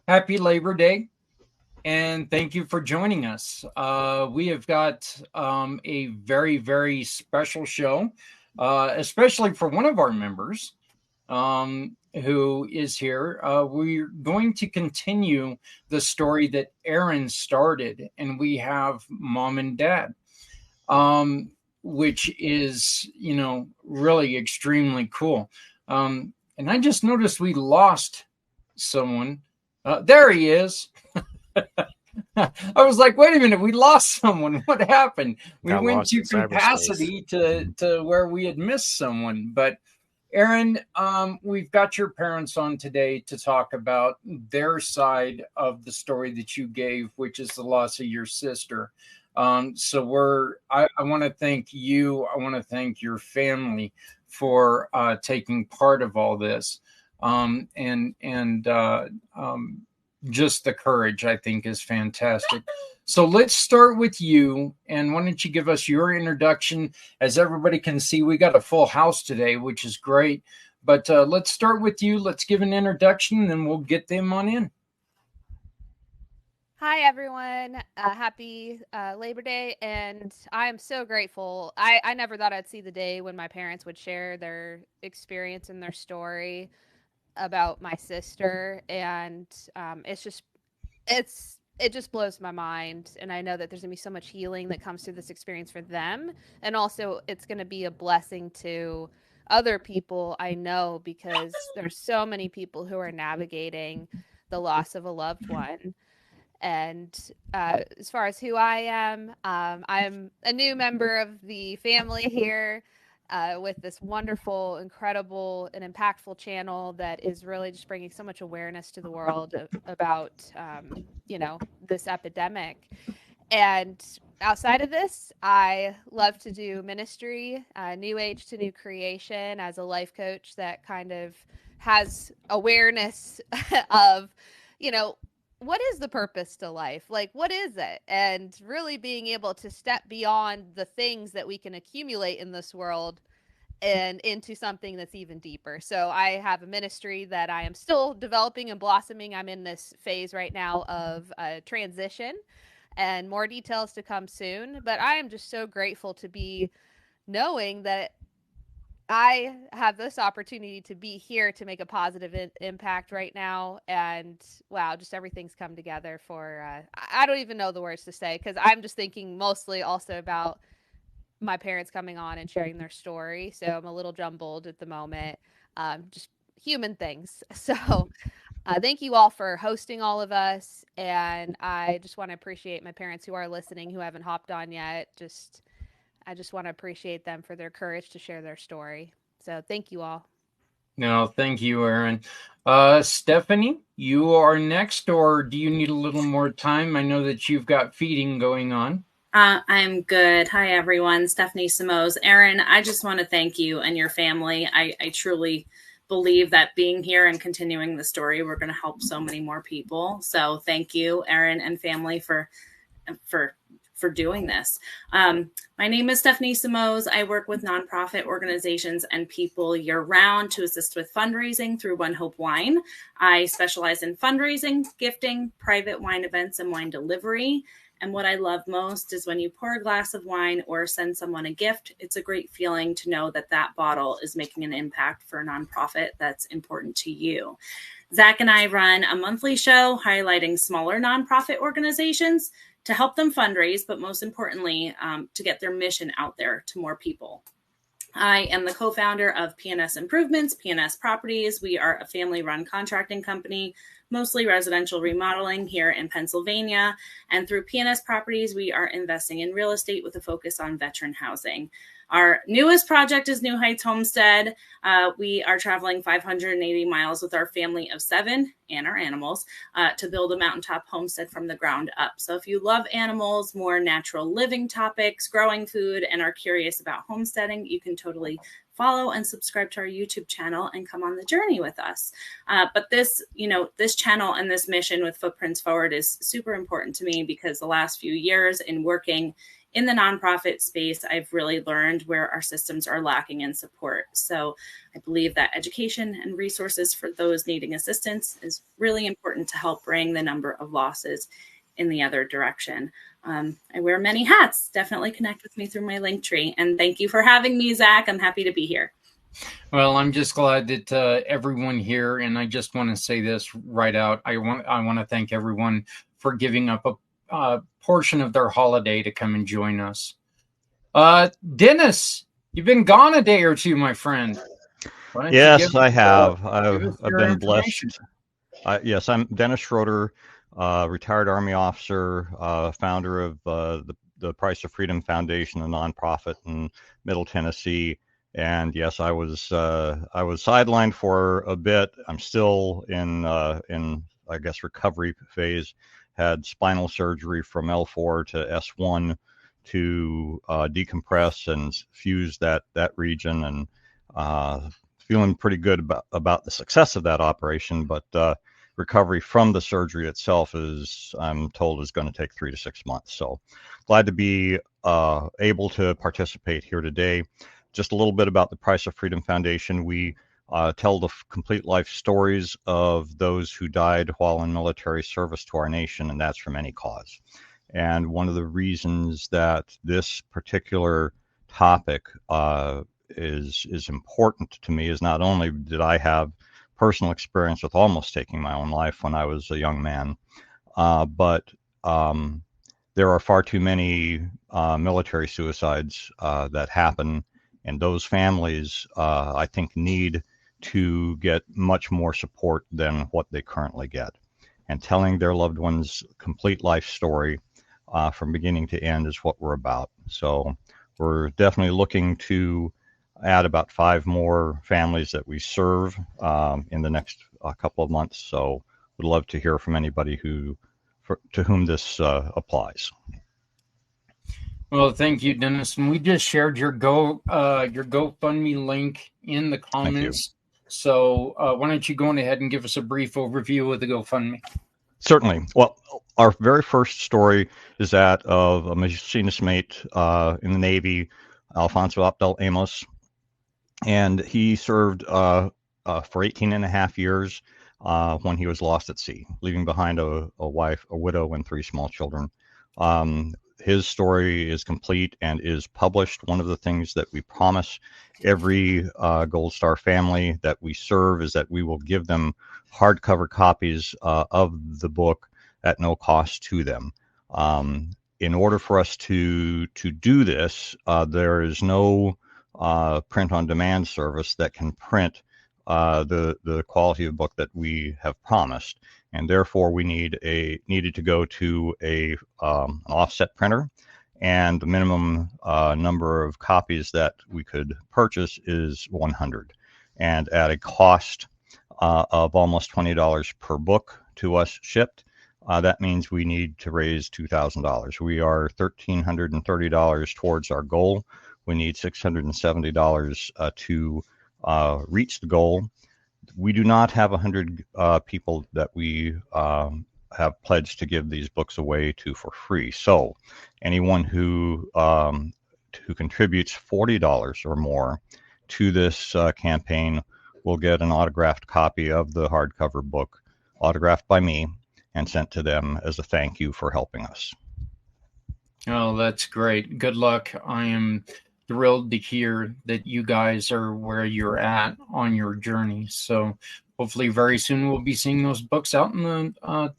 Happy Labor Day, and thank you for joining us. We have got a very, very special show, especially for one of our members who is here. We're going to continue the story that Aaron started, and we have mom and dad, which is, really extremely cool. And I just noticed we lost someone. There he is. I was like, wait a minute, we lost someone. What happened? We went to capacity to where we had missed someone. But Aaron, we've got your parents on today to talk about their side of the story that you gave, which is the loss of your sister. So I want to thank you. I want to thank your family for taking part of all this. Just the courage, I think, is fantastic. So let's start with you. And why don't you give us your introduction? As everybody can see, we got a full house today, which is great. But let's start with you. Let's give an introduction, and then we'll get them on in. Hi, everyone. Happy Labor Day. And I'm so grateful. I never thought I'd see the day when my parents would share their experience and their story about my sister. And it just blows my mind. And I know that there's going to be so much healing that comes through this experience for them. And also, it's going to be a blessing to other people I know, because there's so many people who are navigating the loss of a loved one. And as far as who I am, I'm a new member of the family here with this wonderful, incredible, and impactful channel that is really just bringing so much awareness to the world about, this epidemic. And outside of this, I love to do ministry, New Age to New Creation, as a life coach that kind of has awareness of, what is the purpose to life? Like, what is it? And really being able to step beyond the things that we can accumulate in this world and into something that's even deeper. So I have a ministry that I am still developing and blossoming. I'm in this phase right now of transition, and more details to come soon. But I am just so grateful to be knowing that I have this opportunity to be here to make a positive impact right now. And wow, just everything's come together for, I don't even know the words to say, because I'm just thinking mostly also about my parents coming on and sharing their story. So I'm a little jumbled at the moment, just human things. So thank you all for hosting all of us. And I just want to appreciate my parents who are listening, who haven't hopped on yet. I just want to appreciate them for their courage to share their story. So thank you all. No, thank you, Aaron. Stephanie, you are next, or do you need a little more time? I know that you've got feeding going on. I'm good. Hi, everyone. Stephanie Simoes. Aaron, I just want to thank you and your family. I truly believe that being here and continuing the story, we're going to help so many more people. So thank you, Aaron and family, for doing this. My name is Stephanie Simoes. I work with nonprofit organizations and people year-round to assist with fundraising through One Hope Wine. I specialize in fundraising, gifting, private wine events, and wine delivery. And what I love most is when you pour a glass of wine or send someone a gift, it's a great feeling to know that that bottle is making an impact for a nonprofit that's important to you. Zach and I run a monthly show highlighting smaller nonprofit organizations to help them fundraise, but most importantly, to get their mission out there to more people. I am the co-founder of PNS Improvements, PNS Properties. We are a family-run contracting company mostly residential remodeling here in Pennsylvania. And through PNS Properties, we are investing in real estate with a focus on veteran housing. Our newest project is New Heights Homestead. We are traveling 580 miles with our family of 7 and our animals to build a mountaintop homestead from the ground up. So if you love animals, more natural living topics, growing food, and are curious about homesteading, you can totally follow and subscribe to our YouTube channel and come on the journey with us. But this channel and this mission with Footprints Forward is super important to me because the last few years in working in the nonprofit space, I've really learned where our systems are lacking in support. So I believe that education and resources for those needing assistance is really important to help bring the number of losses in the other direction. I wear many hats. Definitely connect with me through my Linktree. And thank you for having me, Zach. I'm happy to be here. Well, I'm just glad that everyone here, and I just want to say this right out. I want to thank everyone for giving up a portion of their holiday to come and join us. Dennis, you've been gone a day or two, my friend. Yes, I have. I've been blessed. Yes, I'm Dennis Schroeder, retired Army officer, founder of the Price of Freedom Foundation, a nonprofit in Middle Tennessee. And yes, I was sidelined for a bit. I'm still in I guess recovery phase. Had spinal surgery from L4 to S1 to decompress and fuse that region, and feeling pretty good about the success of that operation. But recovery from the surgery itself is, I'm told, is going to take 3 to 6 months. So glad to be able to participate here today. Just a little bit about the Price of Freedom Foundation. We tell the complete life stories of those who died while in military service to our nation, and that's from any cause. And one of the reasons that this particular topic is important to me is not only did I have personal experience with almost taking my own life when I was a young man, but there are far too many military suicides that happen, and those families, I think, need to get much more support than what they currently get. And telling their loved ones' complete life story from beginning to end is what we're about. So we're definitely looking to add about 5 more families that we serve in the next couple of months. So would love to hear from anybody to whom this applies. Well, thank you, Dennis. And we just shared your GoFundMe link in the comments. So why don't you go on ahead and give us a brief overview of the GoFundMe? Certainly. Well, our very first story is that of a machinist mate in the Navy, Alfonso Abdel Amos. And he served for 18 and a half years when he was lost at sea, leaving behind a wife, a widow, and 3 small children. His story is complete and is published. One of the things that we promise every Gold Star family that we serve is that we will give them hardcover copies of the book at no cost to them. In order for us to do this, there is no print-on-demand service that can print the quality of book that we have promised. And therefore, we needed to go to an offset printer, and the minimum number of copies that we could purchase is 100. And at a cost of almost $20 per book to us shipped, that means we need to raise $2,000. We are $1,330 towards our goal. We need $670 to reach the goal. We do not have 100 people that we have pledged to give these books away to for free. So anyone who contributes $40 or more to this campaign will get an autographed copy of the hardcover book, autographed by me, and sent to them as a thank you for helping us. Oh, that's great. Good luck. I am thrilled to hear that you guys are where you're at on your journey. So hopefully very soon we'll be seeing those books out in the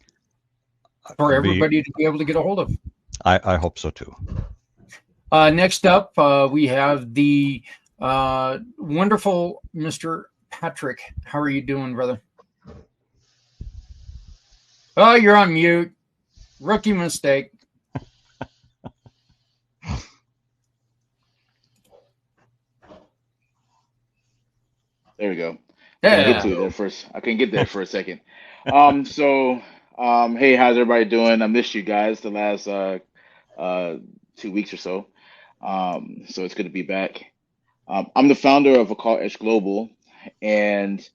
for everybody to be able to get a hold of. I hope so too. Next up, we have the wonderful Mr. Patrick. How are you doing, brother? Oh, you're on mute. Rookie mistake. There we go. Yeah. I can get there for a second. Hey, how's everybody doing? I missed you guys the last 2 weeks or so. So it's good to be back. I'm the founder of Occult Edge Global and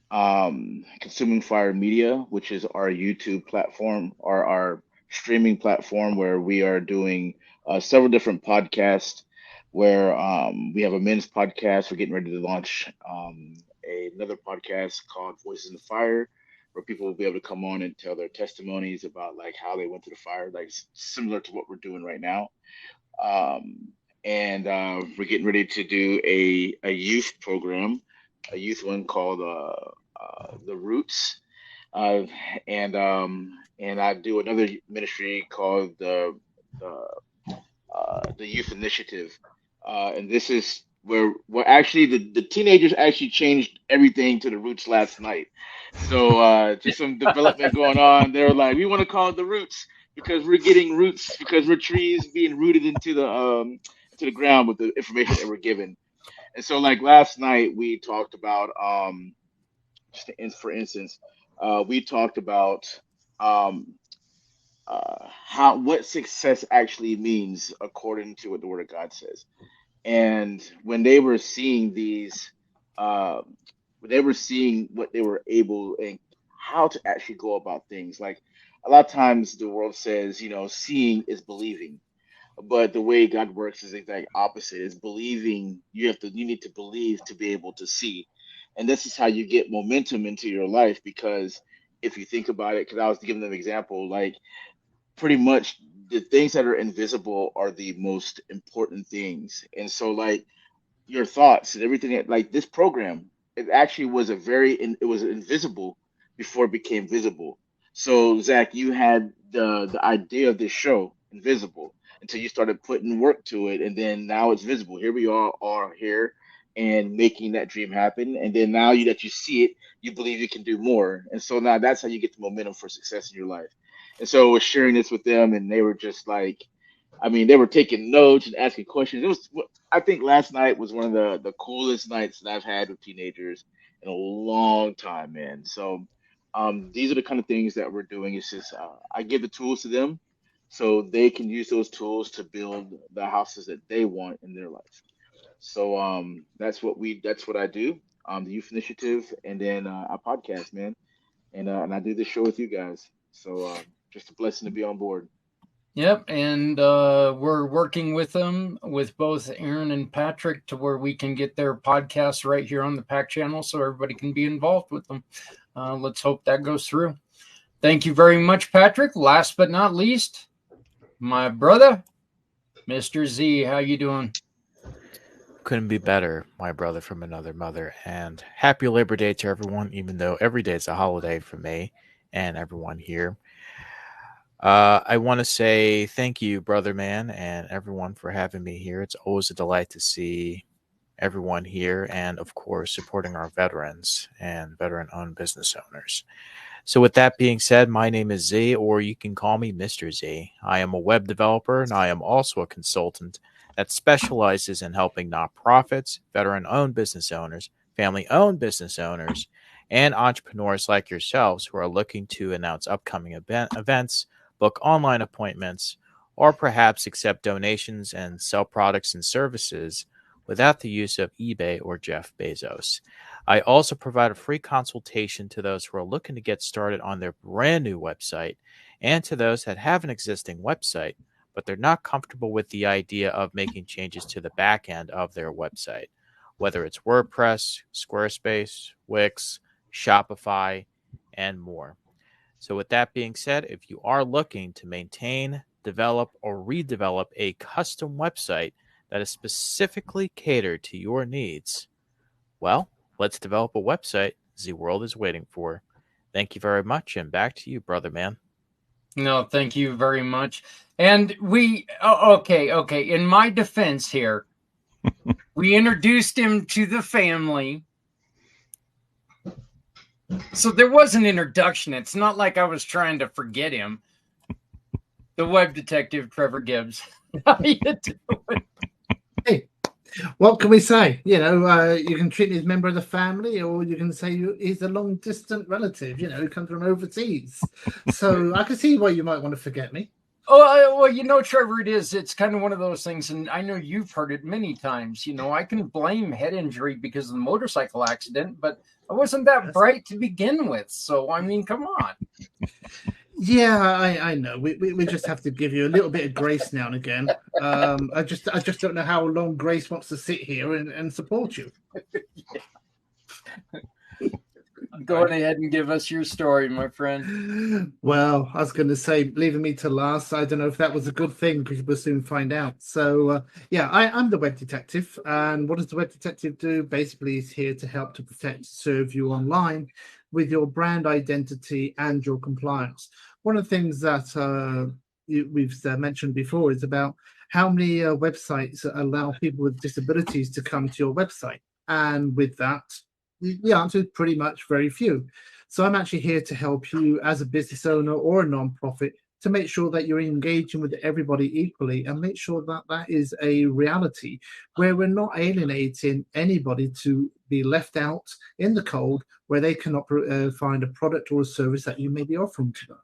Consuming Fire Media, which is our YouTube platform or our streaming platform where we are doing several different podcasts. Where we have a men's podcast. We're getting ready to launch another podcast called Voices in the Fire, where people will be able to come on and tell their testimonies about like how they went through the fire, like similar to what we're doing right now. And We're getting ready to do a youth program, a youth one called The Roots, uh, and I do another ministry called the Youth Initiative, and this is where actually the teenagers actually changed everything to the Roots last night. So just some development going on. They were like, we want to call it the Roots because we're getting roots because we're trees being rooted into the ground with the information that we're given. And so like last night we talked about for instance, we talked about um, how what success actually means according to what the Word of God says. And when they were seeing these, uh, when they were seeing what they were able and how to actually go about things, like a lot of times the world says, seeing is believing, but the way God works is the exact opposite. Is believing you need to believe to be able to see, and this is how you get momentum into your life because if you think about it, because I was giving them an example, like pretty much the things that are invisible are the most important things. And so like your thoughts and everything like this program, it actually was it was invisible before it became visible. So Zach, you had the idea of this show invisible until you started putting work to it, and then now it's visible. Here we are here and making that dream happen. And then now that you see it, you believe you can do more. And so now that's how you get the momentum for success in your life. And so I was sharing this with them, and they were just like, I mean, they were taking notes and asking questions. It was, I think, last night was one of the coolest nights that I've had with teenagers in a long time, man. So, these are the kind of things that we're doing. It's just I give the tools to them, so they can use those tools to build the houses that they want in their life. So, that's what I do. The Youth Initiative, and then I podcast, man, and I do this show with you guys. So, just a blessing to be on board. Yep, and we're working with them, with both Aaron and Patrick, to where we can get their podcasts right here on the PAC channel so everybody can be involved with them. Let's hope that goes through. Thank you very much, Patrick. Last but not least, my brother, Mr. Z. How you doing? Couldn't be better, my brother from another mother. And happy Labor Day to everyone, even though every day is a holiday for me and everyone here. I want to say thank you, brother man, and everyone for having me here. It's always a delight to see everyone here and, of course, supporting our veterans and veteran-owned business owners. So with that being said, my name is Z, or you can call me Mr. Z. I am a web developer, and I am also a consultant that specializes in helping nonprofits, veteran-owned business owners, family-owned business owners, and entrepreneurs like yourselves who are looking to announce upcoming events, book online appointments, or perhaps accept donations and sell products and services without the use of eBay or Jeff Bezos. I also provide a free consultation to those who are looking to get started on their brand new website and to those that have an existing website, but they're not comfortable with the idea of making changes to the back end of their website, whether it's WordPress, Squarespace, Wix, Shopify, and more. So with that being said, if you are looking to maintain, develop, or redevelop a custom website that is specifically catered to your needs, well, let's develop a website the world is waiting for. Thank you very much, and back to you, brother man. No, thank you very much. And okay. In my defense here, we introduced him to the family. So there was an introduction. It's not like I was trying to forget him. The web detective, Trevor Gibbs. How you doing? Hey, what can we say? You know, you can treat me as a member of the family, or you can say he's a long distant relative, you know, who comes from overseas. So I can see why you might want to forget me. Oh, well, you know, Trevor, it's kind of one of those things, and I know you've heard it many times. You know, I can blame head injury because of the motorcycle accident, but I wasn't that bright to begin with. So, I mean, come on. Yeah, I know. We just have to give you a little bit of grace now and again. I just don't know how long Grace wants to sit here and support you. Go ahead and give us your story, my friend. Well, I was going to say, leaving me to last, I don't know if that was a good thing, because we'll soon find out. So, yeah, I'm the web detective. And what does the web detective do? Basically, he's here to help to protect, serve you online with your brand identity and your compliance. One of the things that we've mentioned before is about how many websites allow people with disabilities to come to your website. And with that, the answer is pretty much very few. So I'm actually here to help you as a business owner or a non-profit to make sure that you're engaging with everybody equally, and make sure that that is a reality where we're not alienating anybody to be left out in the cold where they cannot find a product or a service that you may be offering to them.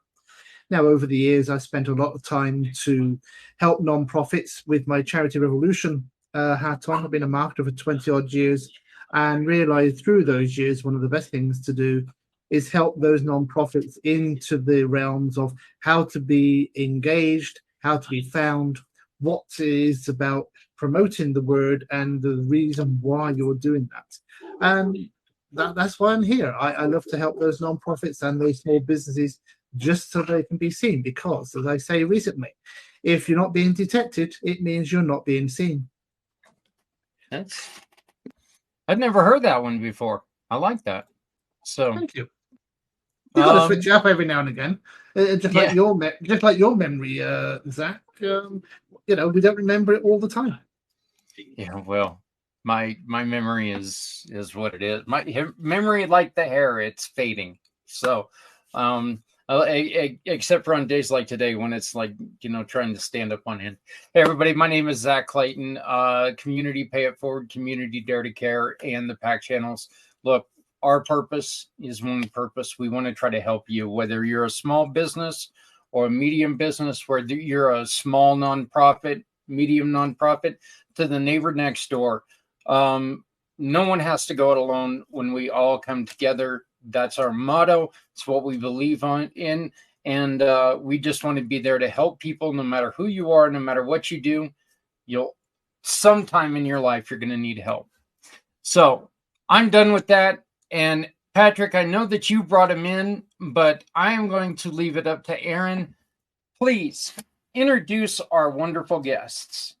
Now, over the years, I've spent a lot of time to help non-profits with my Charity Revolution hat on. I've been a marketer for 20 odd years, and realized through those years, one of the best things to do is help those non-profits into the realms of how to be engaged, how to be found, what is about promoting the word, and the reason why you're doing that. And that's why I'm here. I love to help those non-profits and those small businesses just so they can be seen, because, as I say recently, if you're not being detected, it means you're not being seen. I've never heard that one before. I like that. So thank you. You got to switch it up every now and again, like your memory, Zach. You know, we don't remember it all the time. Yeah, well, my memory is what it is. My memory, like the hair, it's fading. So, except for on days like today when it's like, you know, trying to stand up on end. Hey, everybody, my name is Zach Clayton, Community Pay It Forward, Community Dare to Care, and the PAC channels. Look, our purpose is one purpose. We want to try to help you, whether you're a small business or a medium business, whether you're a small nonprofit, medium nonprofit, to the neighbor next door. No one has to go it alone when we all come together. That's our motto. It's what we believe in. And we just want to be there to help people, no matter who you are, no matter what you do. You'll sometime in your life, you're going to need help. So I'm done with that. And Patrick, I know that you brought him in, but I am going to leave it up to Aaron. Please introduce our wonderful guests.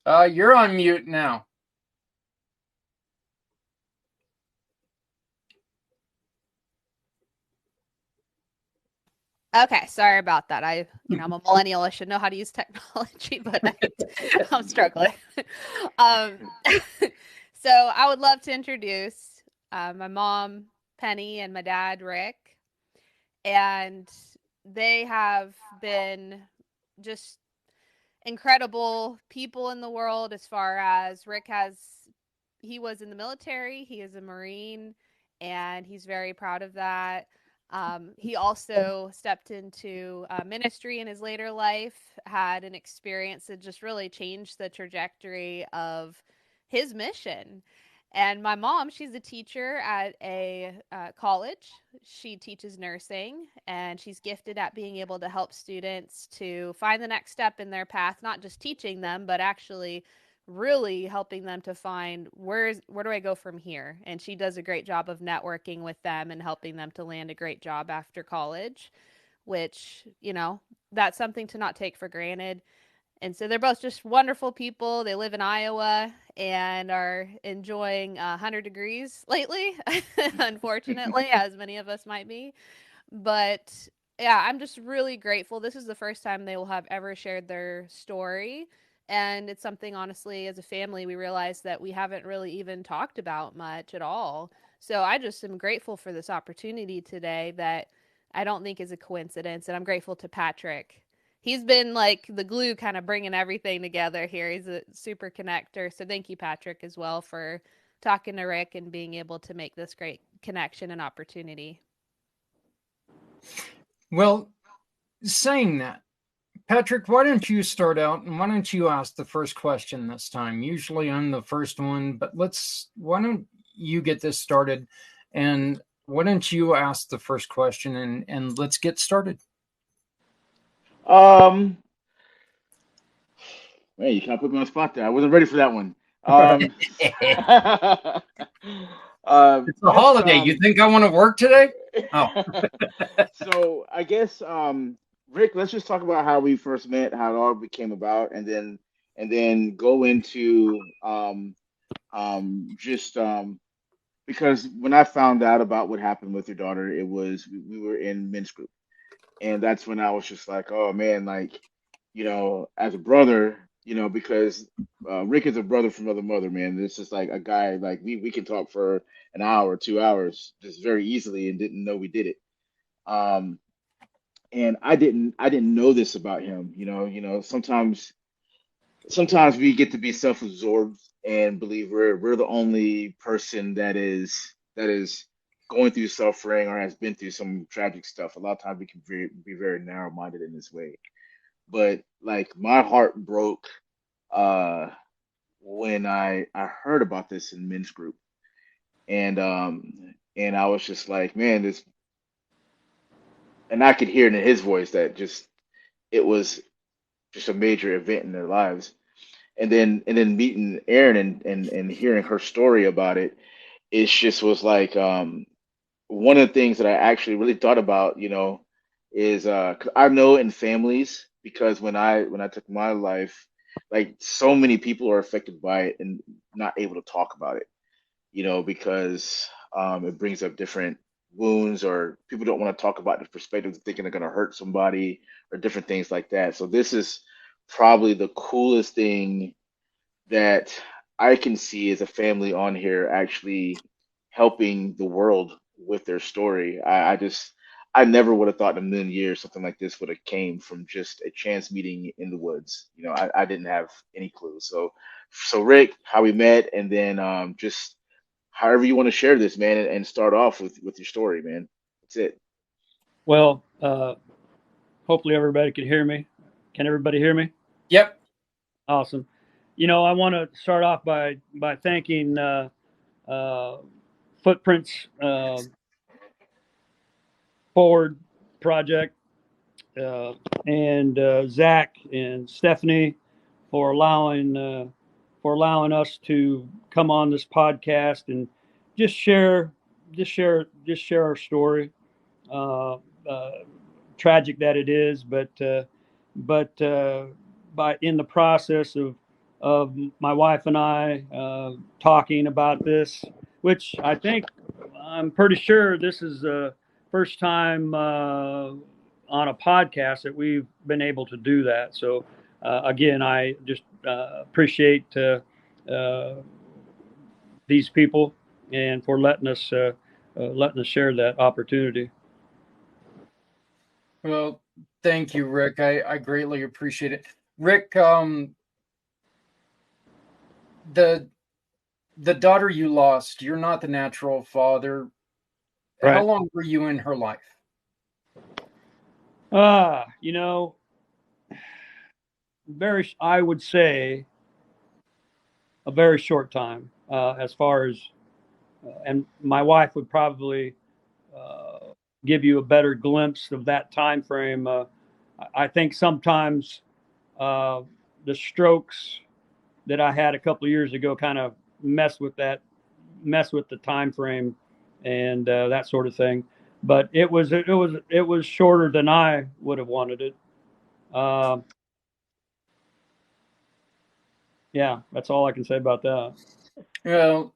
You're on mute now. Okay, sorry about that. I'm a millennial. I should know how to use technology, but I'm struggling. So I would love to introduce my mom, Penny, and my dad, Rick. And they have been just incredible people in the world, as far as Rick he was in the military, he is a Marine, and he's very proud of that. He also stepped into ministry in his later life, had an experience that just really changed the trajectory of his mission. And my mom, she's a teacher at a college. She teaches nursing, and she's gifted at being able to help students to find the next step in their path, not just teaching them, but actually really helping them to find where do I go from here. And she does a great job of networking with them and helping them to land a great job after college, which, you know, that's something to not take for granted. And so they're both just wonderful people. They live in Iowa and are enjoying 100 degrees lately, unfortunately, as many of us might be. But yeah, I'm just really grateful. This is the first time they will have ever shared their story. And it's something, honestly, as a family, we realized that we haven't really even talked about much at all. So I just am grateful for this opportunity today that I don't think is a coincidence. And I'm grateful to Patrick. He's been like the glue kind of bringing everything together here. He's a super connector. So thank you, Patrick, as well, for talking to Rick and being able to make this great connection and opportunity. Well, saying that, Patrick, why don't you start out and why don't you ask the first question this time? Usually I'm the first one, but why don't you get this started and why don't you ask the first question and let's get started. Man, you can't put me on the spot there. I wasn't ready for that one. It's a holiday. You think I want to work today? Oh. So I guess Rick, let's just talk about how we first met, how it all became about, and then go into because when I found out about what happened with your daughter, it was we were in men's group, and that's when I was just like, oh man, like, as a brother, because Rick is a brother from another mother, man. This is like a guy, like we can talk for an hour, 2 hours, just very easily, and didn't know we did it. And I didn't know this about him. Sometimes we get to be self-absorbed and believe we're the only person that is going through suffering or has been through some tragic stuff. A lot of times we can be very narrow-minded in this way. But like my heart broke when I heard about this in men's group, and I was just like, man, this, and I could hear it in his voice that just it was just a major event in their lives, and then meeting Erin and hearing her story about it, it just was like one of the things that I actually really thought about, is 'cause I know in families, because when I took my life, like so many people are affected by it and not able to talk about it, because it brings up different wounds, or people don't want to talk about the perspective of thinking they're going to hurt somebody or different things like that. So this is probably the coolest thing that I can see as a family on here actually helping the world with their story. I never would have thought in a million years something like this would have came from just a chance meeting in the woods. I didn't have any clue. So Rick, how we met, and then just however you want to share this, man, and start off with your story, man. That's it. Well, hopefully everybody can hear me. Can everybody hear me? Yep. Awesome. I want to start off by thanking Footprints Forward Project and Zach and Stephanie for allowing us to come on this podcast and just share our story. Tragic that it is, but by in the process of my wife and I talking about this, which I'm pretty sure this is the first time on a podcast that we've been able to do that. So again, I just appreciate these people and for letting us share that opportunity. Well, thank you, Rick. I greatly appreciate it. Rick, the daughter you lost, you're not the natural father. Right. How long were you in her life? I would say a very short time, as far as, and my wife would probably give you a better glimpse of that time frame. I think sometimes the strokes that I had a couple of years ago kind of mess with the time frame and that sort of thing. But it was shorter than I would have wanted it. Yeah, that's all I can say about that. Well,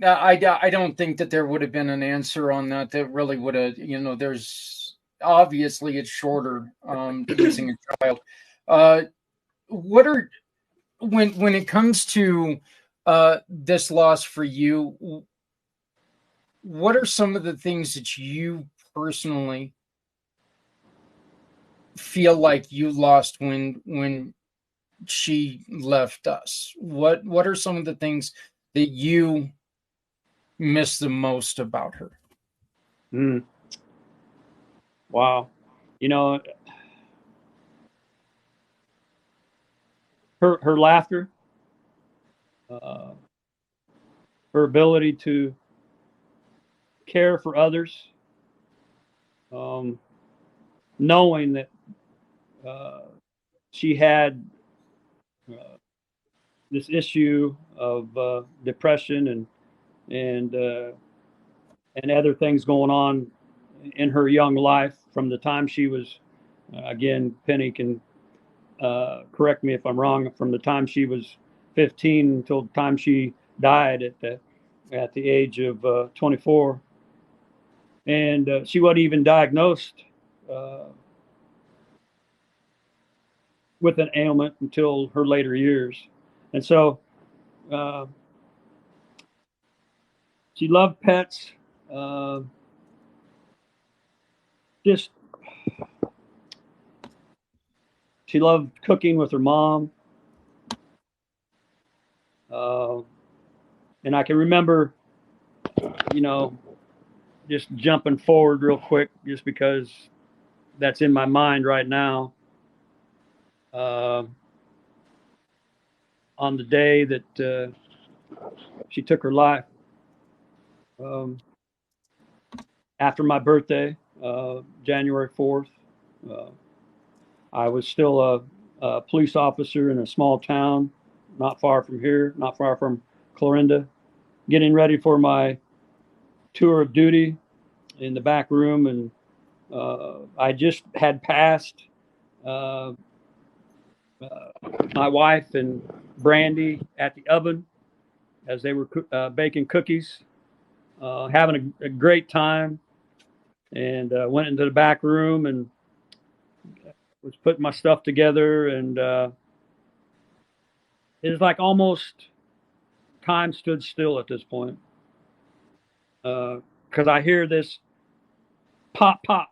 I don't think that there would have been an answer on that really would have, there's obviously it's shorter losing a child. What when it comes to this loss for you, what are some of the things that you personally feel like you lost when she left us? What are some of the things that you miss the most about her? Wow. You know, her laughter, her ability to care for others, knowing that she had this issue of depression and other things going on in her young life from the time she was, again, Penny can correct me if I'm wrong, from the time she was 15 until the time she died at the age of 24. And she wasn't even diagnosed with an ailment until her later years. And so she loved pets. She loved cooking with her mom. And I can remember, just jumping forward real quick, just because that's in my mind right now. On the day that she took her life, after my birthday, January 4th, I was still a police officer in a small town, not far from here, not far from Clarinda, getting ready for my tour of duty in the back room. And I just had passed my wife and Brandy at the oven as they were baking cookies, having a great time, and went into the back room and was putting my stuff together. And it was like almost time stood still at this point, because I hear this pop, pop.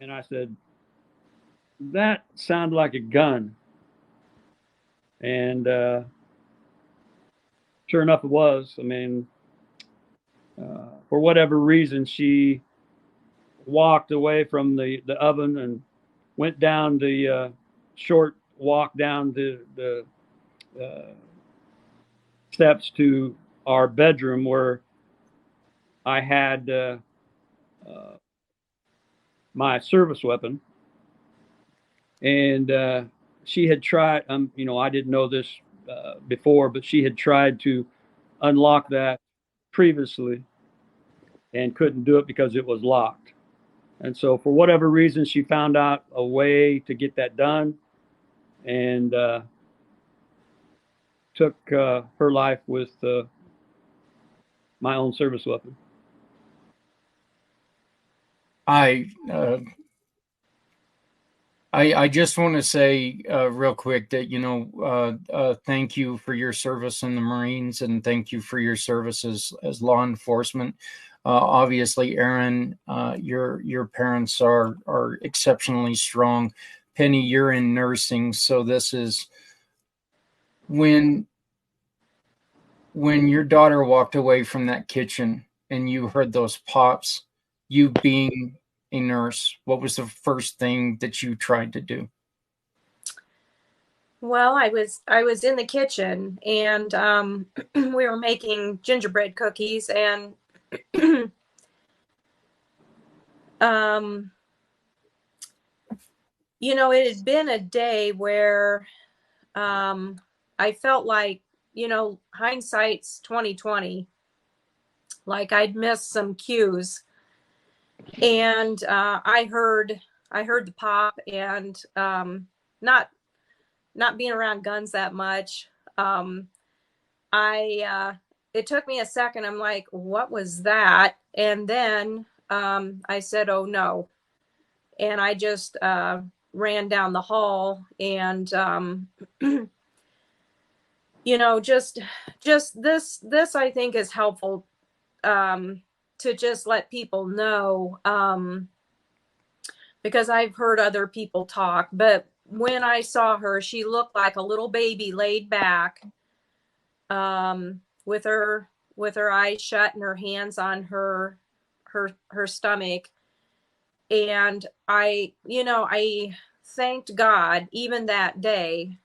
And I said, that sounded like a gun. And sure enough, it was. I mean, for whatever reason, she walked away from the oven and went down the short walk down the steps to our bedroom where I had my service weapon. And she had tried, I didn't know this before, but she had tried to unlock that previously and couldn't do it because it was locked. And so for whatever reason, she found out a way to get that done, and took her life with my own service weapon. I just want to say real quick that, thank you for your service in the Marines, and thank you for your services as law enforcement. Obviously, Aaron, your parents are exceptionally strong. Penny, you're in nursing, so this is when your daughter walked away from that kitchen and you heard those pops, you being a nurse, what was the first thing that you tried to do? Well, I was in the kitchen, and we were making gingerbread cookies, and it had been a day where I felt like, hindsight's 2020, like I'd missed some cues. And I heard the pop, and not being around guns that much, it took me a second. I'm like, what was that? And then I said, oh no. And I just ran down the hall, and you know, just this I think is helpful to just let people know, because I've heard other people talk, but when I saw her, she looked like a little baby laid back, with her eyes shut and her hands on her stomach. And I thanked God even that day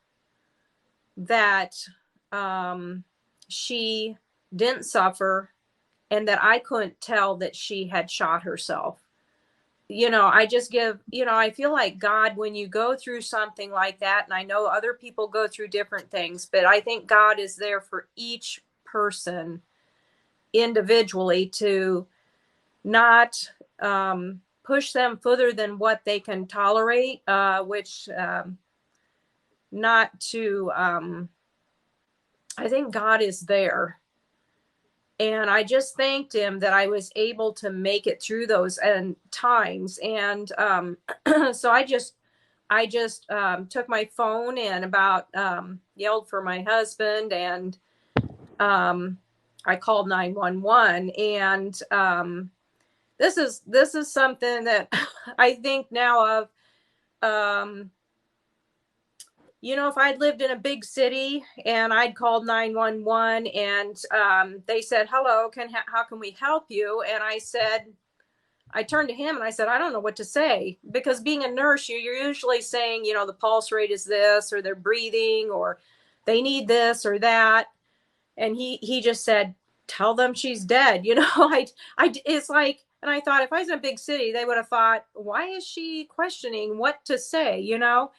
that she didn't suffer and that I couldn't tell that she had shot herself. You know, I just give, you know, I feel like God, when you go through something like that, and I know other people go through different things, but I think God is there for each person individually to not push them further than what they can tolerate, not to, I think God is there. And I just thanked him that I was able to make it through those times. And so I just took my phone and about yelled for my husband, and I called 911. And this is something that I think now of. You know, if I'd lived in a big city and I'd called 911 and they said, hello, how can we help you? And I turned to him and I said, I don't know what to say, because being a nurse, you're usually saying, you know, the pulse rate is this, or they're breathing, or they need this or that. And he just said, tell them she's dead. You know, it's like, and I thought, if I was in a big city, they would have thought, why is she questioning what to say? You know,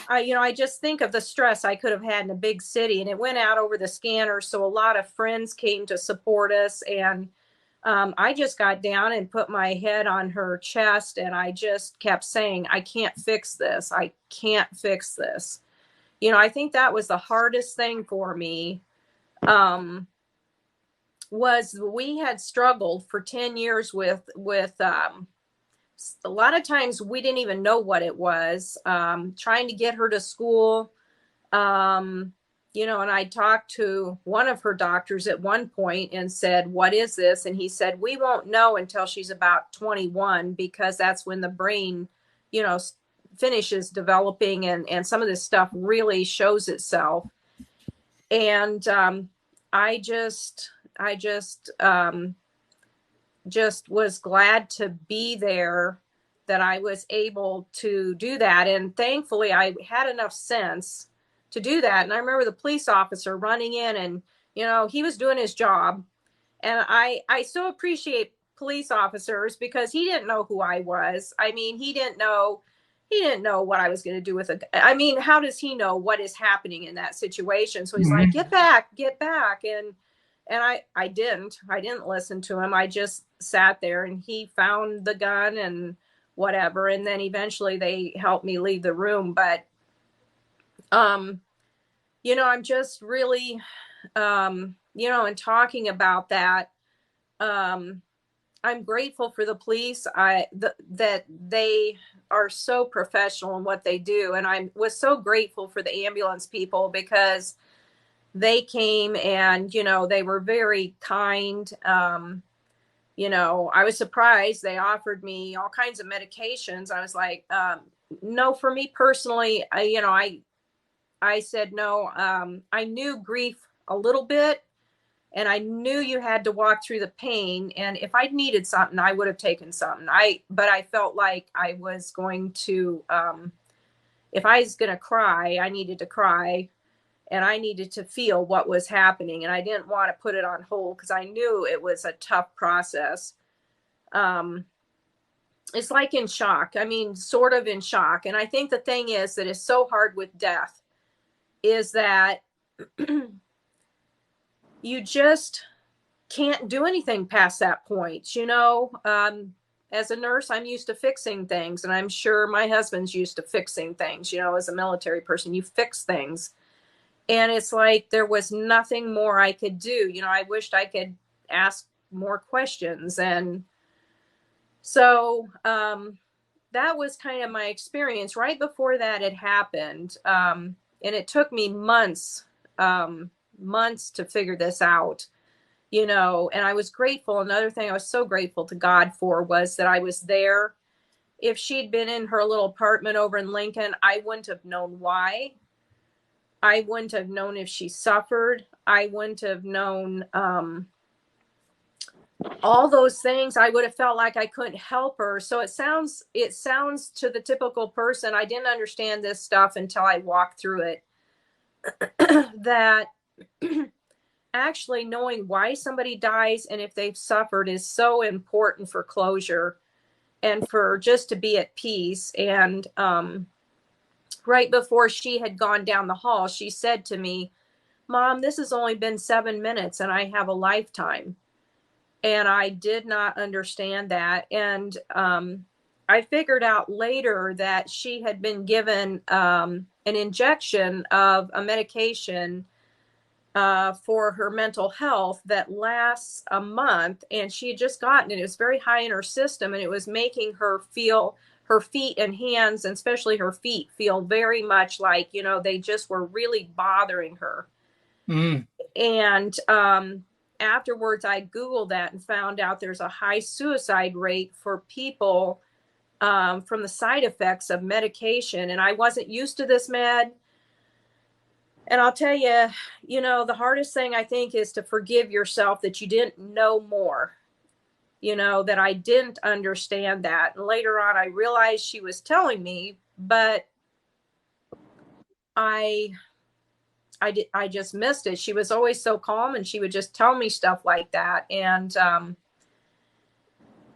I just think of the stress I could have had in a big city, and it went out over the scanner. So a lot of friends came to support us, and I just got down and put my head on her chest, and I just kept saying, I can't fix this. I can't fix this. You know, I think that was the hardest thing for me, was we had struggled for 10 years with a lot of times we didn't even know what it was, trying to get her to school. You know, and I talked to one of her doctors at one point and said, what is this? And he said, we won't know until she's about 21, because that's when the brain, you know, finishes developing, and some of this stuff really shows itself. And I just was glad to be there, that I was able to do that. And thankfully I had enough sense to do that. And I remember the police officer running in, and, you know, he was doing his job. And I so appreciate police officers, because he didn't know who I was. I mean, he didn't know what I was going to do with I mean, how does he know what is happening in that situation? So he's like, get back. And I didn't listen to him. I just sat there, and he found the gun and whatever. And then eventually they helped me leave the room. But, you know, I'm just really, you know, and talking about that, I'm grateful for the police. That they are so professional in what they do. And I was so grateful for the ambulance people, because they came and, you know, they were very kind. You know, I was surprised. They offered me all kinds of medications. I was like, no, for me personally, I said no. I knew grief a little bit, and I knew you had to walk through the pain. And if I needed something, I would have taken something. But I felt like I was going to, if I was going to cry, I needed to cry. And I needed to feel what was happening. And I didn't want to put it on hold, because I knew it was a tough process. It's like in shock. I mean, sort of in shock. And I think the thing is that is so hard with death is that you just can't do anything past that point. You know, as a nurse, I'm used to fixing things. And I'm sure my husband's used to fixing things. You know, as a military person, you fix things. And it's like there was nothing more I could do. You know, I wished I could ask more questions. And so, that was kind of my experience right before that had happened. And it took me months to figure this out, and I was grateful. Another thing I was so grateful to God for was that I was there. If she'd been in her little apartment over in Lincoln, I wouldn't have known why. I wouldn't have known if she suffered. I wouldn't have known all those things. I would have felt like I couldn't help her. So it sounds to the typical person, I didn't understand this stuff until I walked through it, that actually knowing why somebody dies and if they've suffered is so important for closure and for just to be at peace. And right before she had gone down the hall, she said to me, "Mom, this has only been 7 minutes and I have a lifetime." And I did not understand that. And I figured out later that she had been given an injection of a medication for her mental health that lasts a month. And she had just gotten it. It was very high in her system, and it was making her feel, her feet and hands, and especially her feet, feel very much like, they just were really bothering her. And afterwards, I Googled that and found out there's a high suicide rate for people from the side effects of medication. And I wasn't used to this med. And I'll tell you, the hardest thing I think is to forgive yourself that you didn't know more, that I didn't understand that. And later on, I realized she was telling me, but I just missed it. She was always so calm, and she would just tell me stuff like that. And,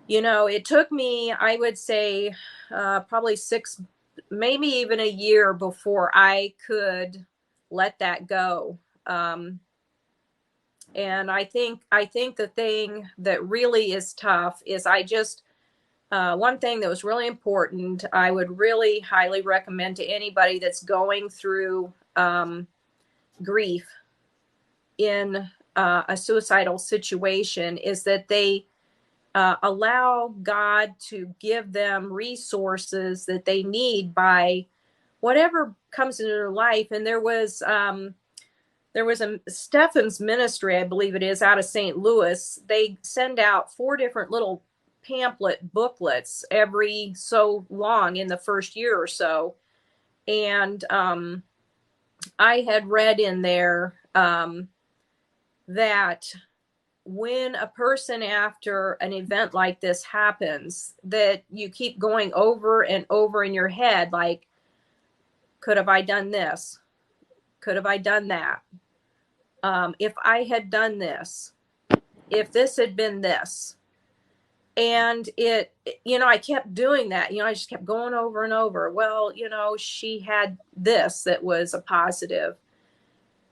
it took me, I would say, probably 6, maybe even a year before I could let that go. And I think the thing that really is tough is one thing that was really important, I would really highly recommend to anybody that's going through grief in a suicidal situation, is that they allow God to give them resources that they need by whatever comes into their life. And there was a Stephen's Ministry, I believe it is, out of St. Louis. They send out 4 different little pamphlet booklets every so long in the first year or so. And I had read in there that when a person after an event like this happens, that you keep going over and over in your head, like, could have I done this? Could have I done that? If I had done this, if this had been this. And I kept doing that. I just kept going over and over. Well, she had this that was a positive.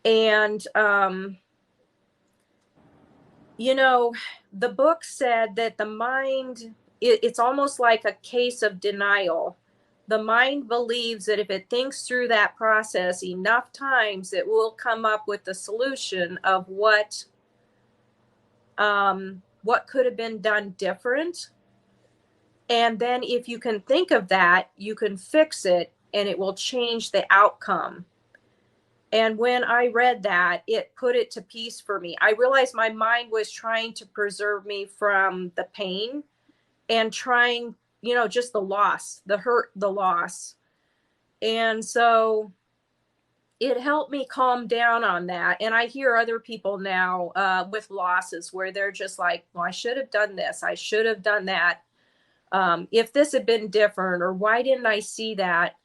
And, the book said that the mind, it's almost like a case of denial. The mind believes that if it thinks through that process enough times, it will come up with the solution of what could have been done different. And then if you can think of that, you can fix it, and it will change the outcome. And when I read that, it put it to peace for me. I realized my mind was trying to preserve me from the pain and trying, just the loss, the hurt, the loss. And so it helped me calm down on that. And I hear other people now with losses where they're just like, well, I should have done this. I should have done that. If this had been different, or why didn't I see that?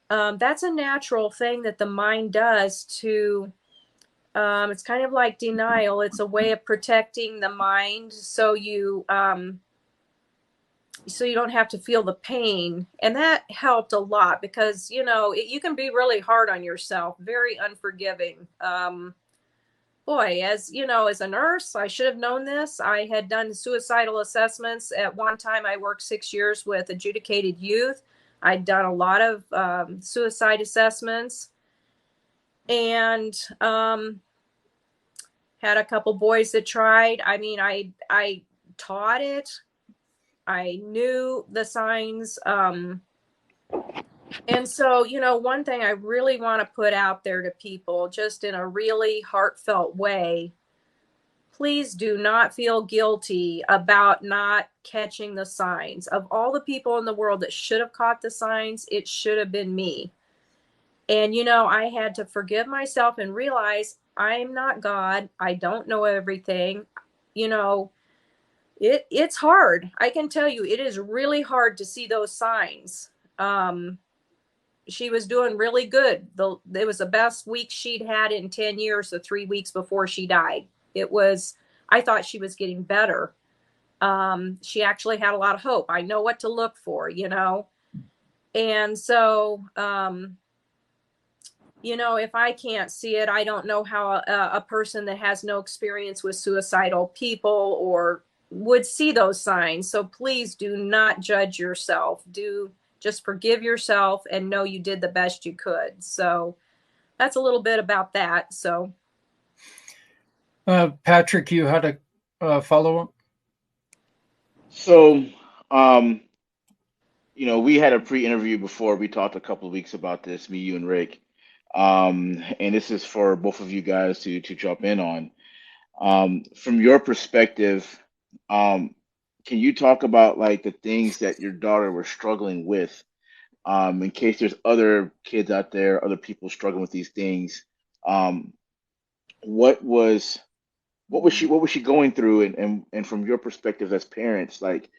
That's a natural thing that the mind does to, it's kind of like denial. It's a way of protecting the mind. So you don't have to feel the pain. And that helped a lot because, you can be really hard on yourself, very unforgiving. Boy, as a nurse, I should have known this. I had done suicidal assessments. At one time, I worked 6 years with adjudicated youth. I'd done a lot of suicide assessments, and had a couple boys that tried. I mean, I taught it. I knew the signs. And so, one thing I really want to put out there to people, just in a really heartfelt way, please do not feel guilty about not catching the signs. Of all the people in the world that should have caught the signs, it should have been me. And, I had to forgive myself and realize I'm not God. I don't know everything. It's hard. I can tell you, it is really hard to see those signs. She was doing really good. It was the best week she'd had in 10 years, the 3 weeks before she died. I thought she was getting better. She actually had a lot of hope. I know what to look for, And so, if I can't see it, I don't know how a person that has no experience with suicidal people or would see those signs. So please do not judge yourself. Just forgive yourself and know you did the best you could. So that's a little bit about that. So, Patrick, you had a follow-up? So, we had a pre-interview before. We talked a couple of weeks about this, me, you, and Rick. And this is for both of you guys to jump in on. From your perspective, can you talk about like the things that your daughter was struggling with? In case there's other kids out there, other people struggling with these things. What was she going through, and from your perspective as parents, like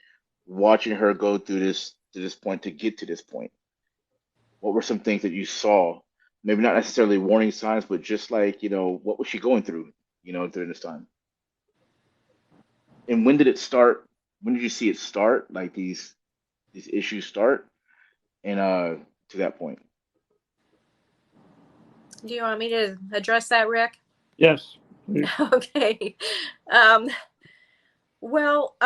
watching her go through this to this point to get to this point, what were some things that you saw? Maybe not necessarily warning signs, but just like, what was she going through, during this time? And when did it start? When did you see it start? Like these issues start, and to that point. Do you want me to address that, Rick? Yes. Okay. Well,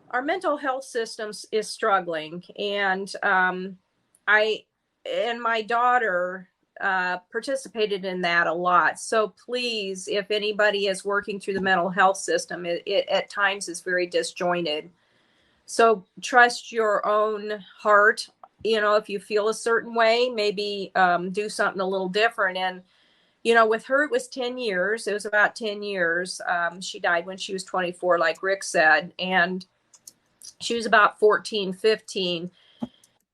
our mental health system is struggling, and my daughter participated in that a lot. So please, if anybody is working through the mental health system, it at times is very disjointed. So trust your own heart. If you feel a certain way, maybe do something a little different. And, with her, it was 10 years. It was about 10 years. She died when she was 24, like Rick said. And she was about 14, 15.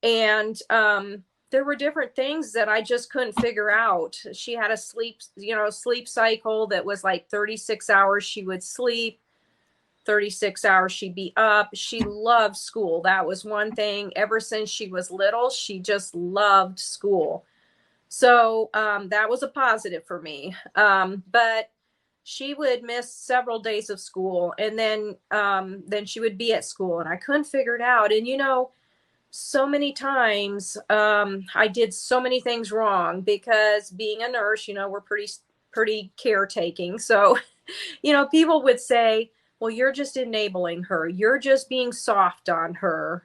And there were different things that I just couldn't figure out. She had a sleep cycle that was like 36 hours she would sleep. 36 hours she'd be up. She loved school. That was one thing. Ever since she was little, she just loved school. So that was a positive for me. But she would miss several days of school, and then she would be at school, and I couldn't figure it out. And so many times I did so many things wrong because being a nurse, we're pretty caretaking. So people would say, well, you're just enabling her. You're just being soft on her.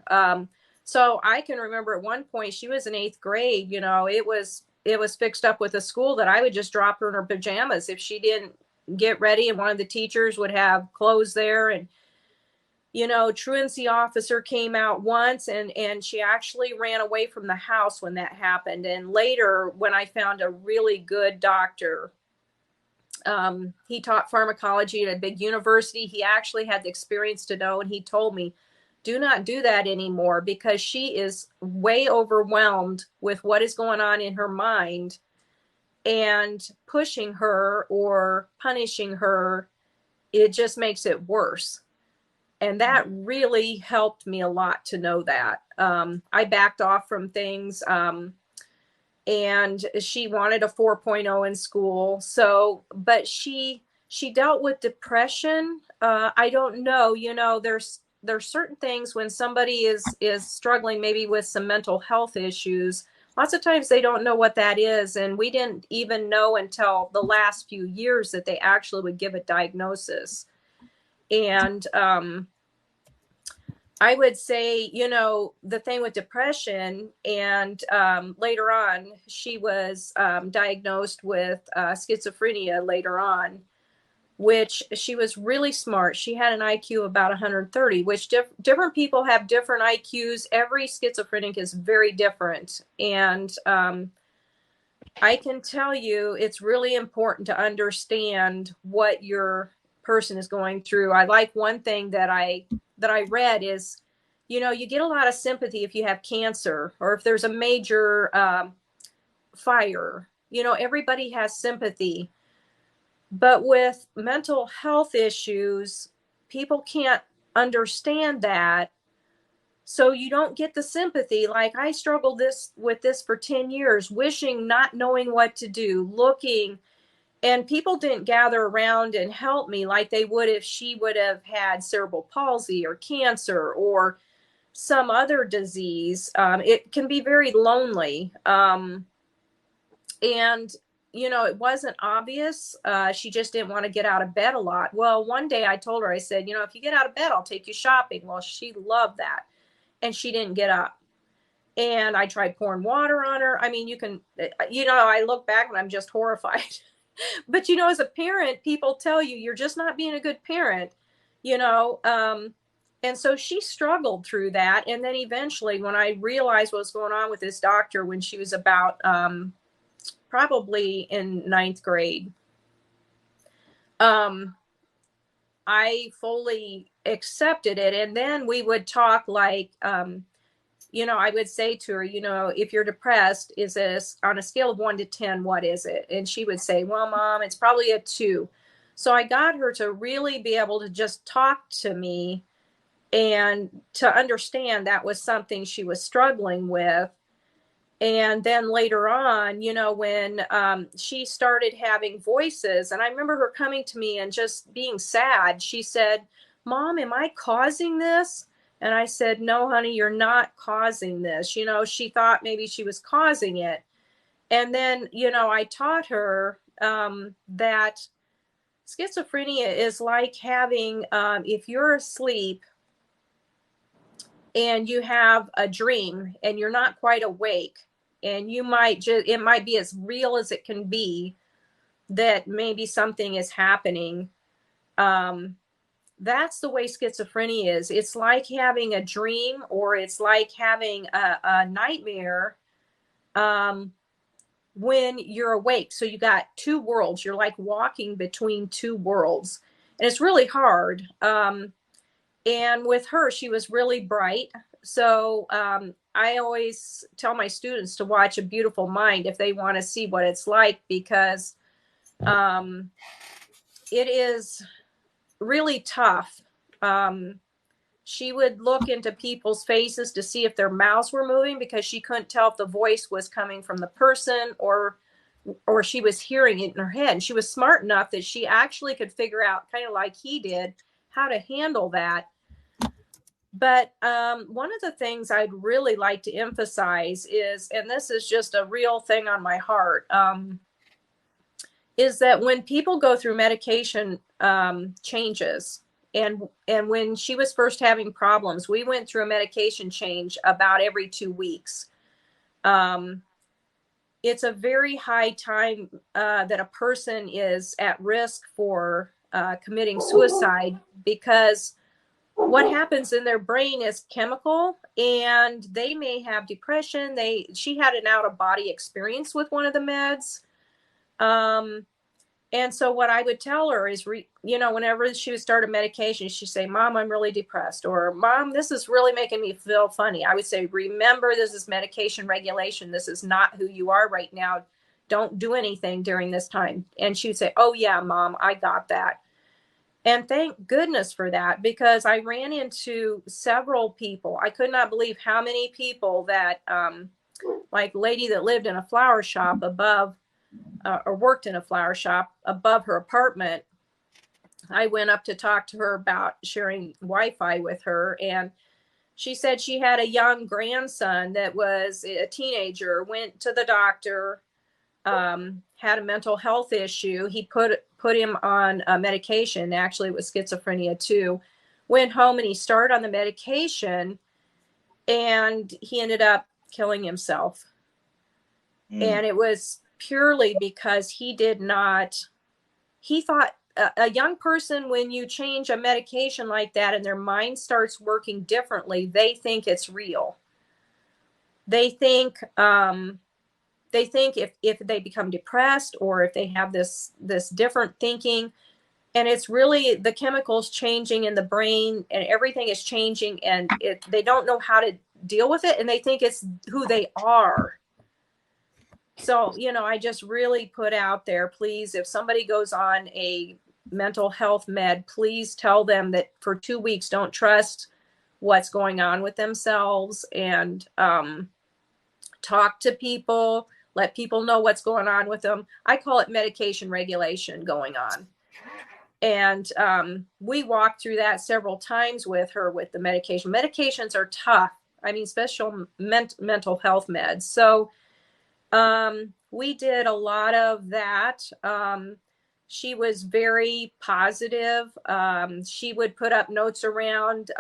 So I can remember at one point she was in 8th grade. It was fixed up with a school that I would just drop her in her pajamas if she didn't get ready, and one of the teachers would have clothes there. And truancy officer came out once, and she actually ran away from the house when that happened. And later, when I found a really good doctor, he taught pharmacology at a big university. He actually had the experience to know, and he told me, do not do that anymore, because she is way overwhelmed with what is going on in her mind, and pushing her or punishing her, it just makes it worse. And that really helped me a lot to know that. I backed off from things. And she wanted a 4.0 in school. So, but she dealt with depression. I don't know, there's certain things when somebody is struggling maybe with some mental health issues. Lots of times they don't know what that is. And we didn't even know until the last few years that they actually would give a diagnosis. And I would say, the thing with depression, and later on, she was diagnosed with schizophrenia later on. which she was really smart. She had an IQ of about 130, which different people have different IQs. Every schizophrenic is very different. And I can tell you it's really important to understand what your person is going through. I like one thing that I read is, you know, you get a lot of sympathy if you have cancer or if there's a major fire. You know, everybody has sympathy. But with mental health issues, people can't understand that. So you don't get the sympathy. Like I struggled with this for 10 years, wishing, not knowing what to do, looking, and people didn't gather around and help me like they would if she would have had cerebral palsy or cancer or some other disease. It can be very lonely. And, you know, it wasn't obvious. She just didn't want to get out of bed a lot. Well, one day I told her, I said, you know, if you get out of bed, I'll take you shopping. Well, she loved that. And she didn't get up. And I tried pouring water on her. I mean, you can, you know, I look back and I'm just horrified. But, you know, as a parent, people tell you, you're just not being a good parent, you know. And so she struggled through that. And then eventually, when I realized what was going on with this doctor when she was about probably in 9th grade, I fully accepted it. And then we would talk like, you know, I would say to her, you know, if you're depressed, is this on a scale of 1 to 10, what is it? And she would say, well, Mom, it's probably a 2. So I got her to really be able to just talk to me and to understand that was something she was struggling with. And then later on, you know, when she started having voices, and I remember her coming to me and just being sad, she said, Mom, am I causing this? And I said, no, honey, you're not causing this. You know, she thought maybe she was causing it. And then, you know, I taught her that schizophrenia is like having, if you're asleep and you have a dream and you're not quite awake, and you might just, it might be as real as it can be that maybe something is happening. That's the way schizophrenia is. It's like having a dream, or it's like having a nightmare when you're awake. So you got 2 worlds. You're like walking between 2 worlds. And it's really hard. And with her, she was really bright. So I always tell my students to watch A Beautiful Mind if they want to see what it's like, because it is really tough. She would look into people's faces to see if their mouths were moving, because she couldn't tell if the voice was coming from the person or she was hearing it in her head. And she was smart enough that she actually could figure out, kind of like he did, how to handle that. But one of the things I'd really like to emphasize is, and this is just a real thing on my heart, is that when people go through medication changes, and when she was first having problems, we went through a medication change about every 2 weeks. It's a very high time that a person is at risk for committing suicide, because what happens in their brain is chemical, and they may have depression. She had an out-of-body experience with one of the meds. And so what I would tell her is, you know, whenever she would start a medication, she'd say, Mom, I'm really depressed, or Mom, this is really making me feel funny. I would say, remember, this is medication regulation. This is not who you are right now. Don't do anything during this time. And she'd say, oh yeah, Mom, I got that. And thank goodness for that, because I ran into several people. I could not believe how many people that, like a lady that lived in a flower shop above, or worked in a flower shop above her apartment. I went up to talk to her about sharing Wi-Fi with her. And she said she had a young grandson that was a teenager, went to the doctor, had a mental health issue. He put him on a medication. Actually, it was schizophrenia too. Went home and he started on the medication, and he ended up killing himself. And it was purely because he thought a young person, when you change a medication like that and their mind starts working differently, they think it's real. They think if they become depressed or if they have this different thinking, and it's really the chemicals changing in the brain and everything is changing, and they don't know how to deal with it, and they think it's who they are. So, I just really put out there, please, if somebody goes on a mental health med, please tell them that for 2 weeks, don't trust what's going on with themselves, and talk to people, let people know what's going on with them. I call it medication regulation going on. And we walked through that several times with her with the medication. Medications are tough. I mean, special mental health meds. So we did a lot of that. She was very positive. She would put up notes around.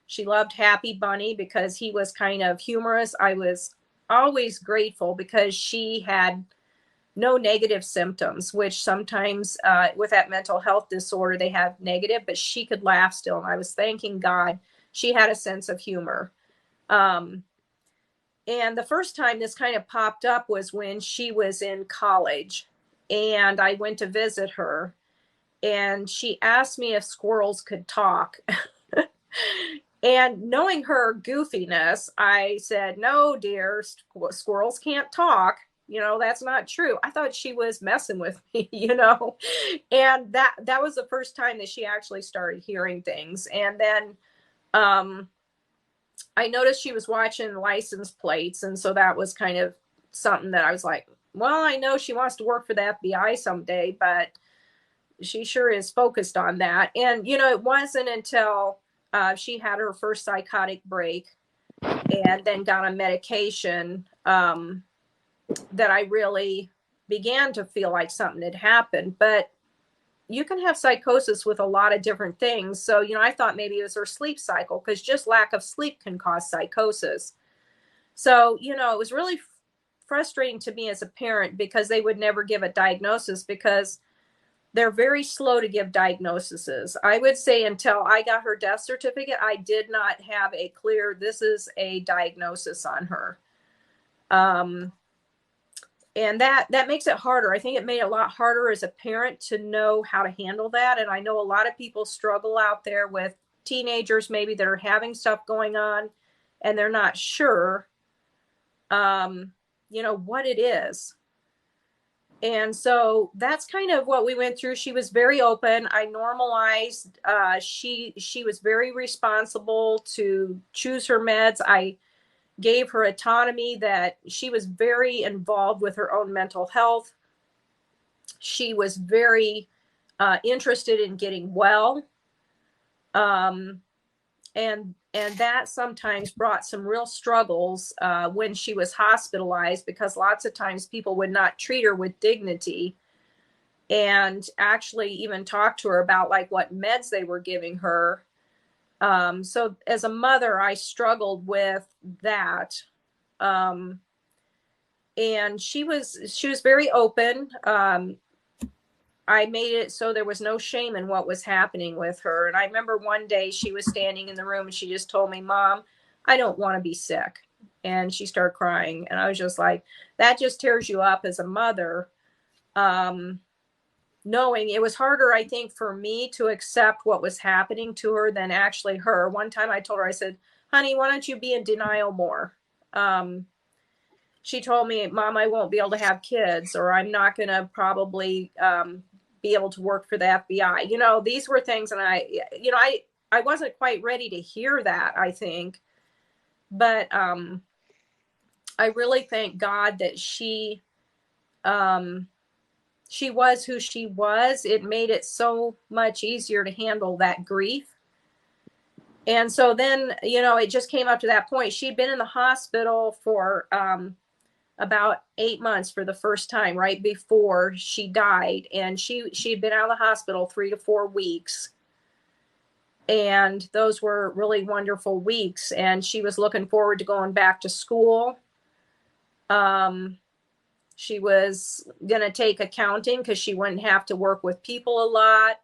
She loved Happy Bunny because he was kind of humorous. I was always grateful because she had no negative symptoms, which sometimes with that mental health disorder, they have negative, but she could laugh still. And I was thanking God she had a sense of humor. And the first time this kind of popped up was when she was in college, and I went to visit her, and she asked me if squirrels could talk. And knowing her goofiness, I said, no, dear, squirrels can't talk. That's not true. I thought she was messing with me, and that was the first time that she actually started hearing things. And then I noticed she was watching license plates. And so that was kind of something that I was like, well, I know she wants to work for the FBI someday, but she sure is focused on that. And, it wasn't until she had her first psychotic break and then got on medication that I really began to feel like something had happened. But you can have psychosis with a lot of different things. So, I thought maybe it was her sleep cycle, because just lack of sleep can cause psychosis. So, it was really frustrating to me as a parent because they would never give a diagnosis, because they're very slow to give diagnoses. I would say until I got her death certificate, I did not have a clear, this is a diagnosis on her. And that makes it harder. I think it made it a lot harder as a parent to know how to handle that. And I know a lot of people struggle out there with teenagers maybe that are having stuff going on and they're not sure, what it is. And so that's kind of what we went through. She was very open. I normalized. She was very responsible to choose her meds. I gave her autonomy, that she was very involved with her own mental health. She was very interested in getting well. And that sometimes brought some real struggles when she was hospitalized, because lots of times people would not treat her with dignity and actually even talk to her about like what meds they were giving her. So as a mother, I struggled with that. And she was very open. I made it so there was no shame in what was happening with her. And I remember one day she was standing in the room and she just told me, Mom, I don't want to be sick. And she started crying. And I was just like, that just tears you up as a mother. Knowing it was harder, I think, for me to accept what was happening to her than actually her. One time I told her, I said, honey, why don't you be in denial more? She told me, Mom, I won't be able to have kids, or I'm not going to probably be able to work for the FBI. These were things, and I wasn't quite ready to hear that, I think. But I really thank God that she was who she was. It made it so much easier to handle that grief. And so then, it just came up to that point. She'd been in the hospital for about 8 months for the first time, right before she died. And she'd been out of the hospital 3 to 4 weeks. And those were really wonderful weeks. And she was looking forward to going back to school. She was going to take accounting because she wouldn't have to work with people a lot.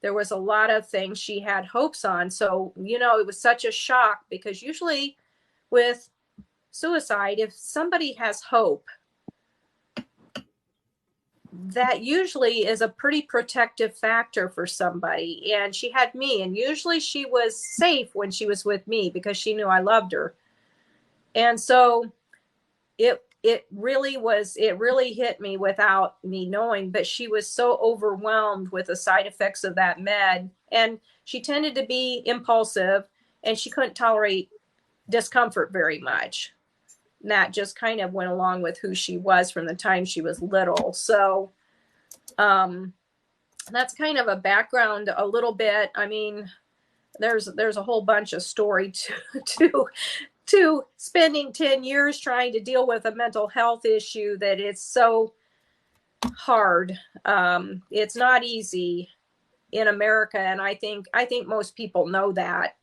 There was a lot of things she had hopes on. So, it was such a shock, because usually with suicide, if somebody has hope, that usually is a pretty protective factor for somebody. And she had me, and usually she was safe when she was with me because she knew I loved her. And so it really hit me without me knowing, but she was so overwhelmed with the side effects of that med. And she tended to be impulsive, and she couldn't tolerate discomfort very much. And that just kind of went along with who she was from the time she was little. So that's kind of a background a little bit. I mean, there's a whole bunch of story to spending 10 years trying to deal with a mental health issue that it's so hard. It's not easy in America. And I think most people know that.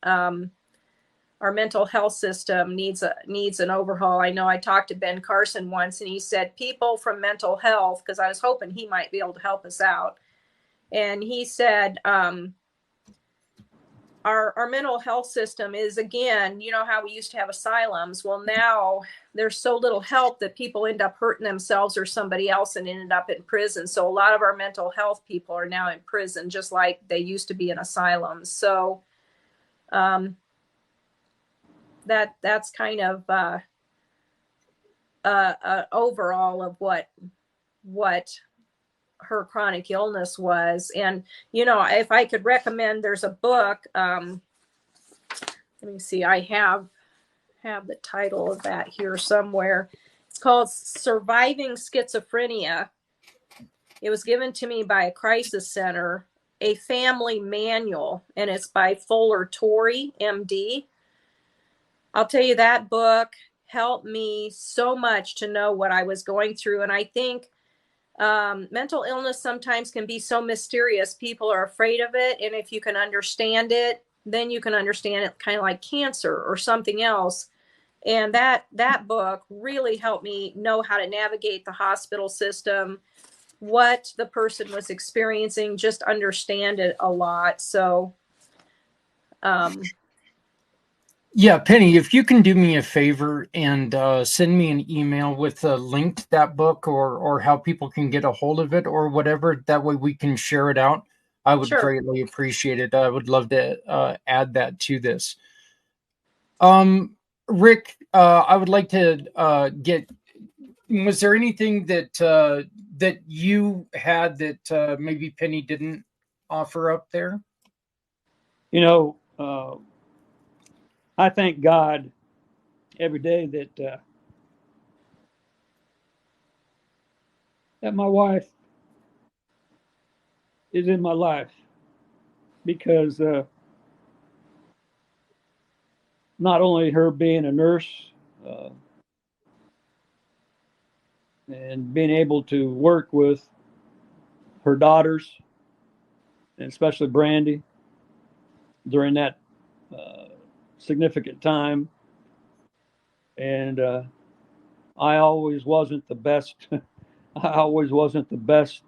Our mental health system needs an overhaul. I know I talked to Ben Carson once, and he said people from mental health, because I was hoping he might be able to help us out. And he said, our mental health system is, again, how we used to have asylums. Well, now there's so little help that people end up hurting themselves or somebody else and ended up in prison. So a lot of our mental health people are now in prison, just like they used to be in asylums. So that's kind of overall of what her chronic illness was. And if I could recommend, there's a book, let me see, I have the title of that here somewhere. It's called Surviving Schizophrenia. It was given to me by a crisis center, a family manual, and it's by Fuller Torrey, MD. I'll tell you, that book helped me so much to know what I was going through. And I think mental illness sometimes can be so mysterious. People are afraid of it. And if you can understand it, then you can understand it, kind of like cancer or something else. And that book really helped me know how to navigate the hospital system, what the person was experiencing, just understand it a lot. So, yeah, Penny, if you can do me a favor and send me an email with a link to that book, or how people can get a hold of it or whatever, that way we can share it out, I would greatly appreciate it. I would love to add that to this. Rick, I would like to was there anything that you had that maybe Penny didn't offer up there? I thank God every day that my wife is in my life, because not only her being a nurse and being able to work with her daughters, and especially Brandy, during that significant time. And I always wasn't the best. I always wasn't the best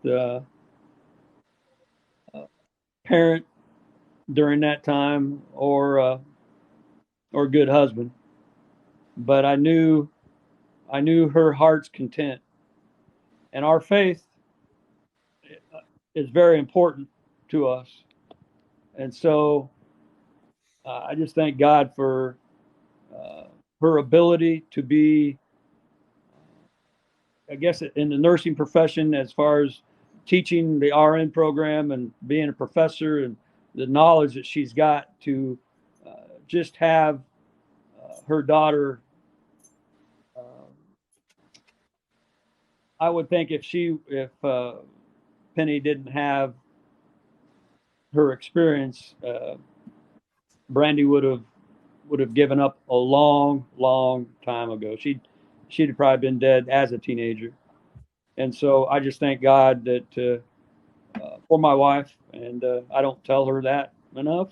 parent during that time, or good husband. But I knew her heart's content, and our faith is very important to us. And so I just thank God for her ability to be, I guess, in the nursing profession, as far as teaching the RN program and being a professor, and the knowledge that she's got to just have her daughter. I would think if Penny didn't have her experience, Brandy would have given up a long time ago. She'd have probably been dead as a teenager. And so I just thank God that for my wife, and I don't tell her that enough.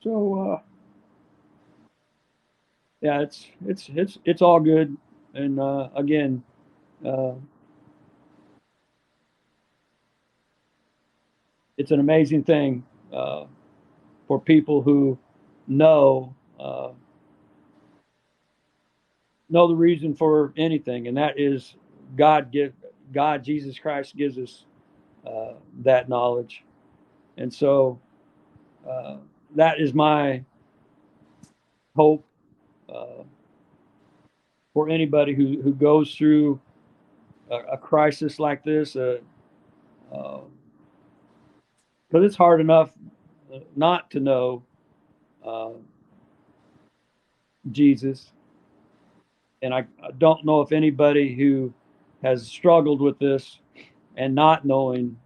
So yeah, it's all good. And again, it's an amazing thing for people who know the reason for anything, and that is God Jesus Christ gives us that knowledge, and so that is my hope for anybody who goes through a crisis like this, because it's hard enough not to know Jesus. And I don't know if anybody who has struggled with this and not knowing,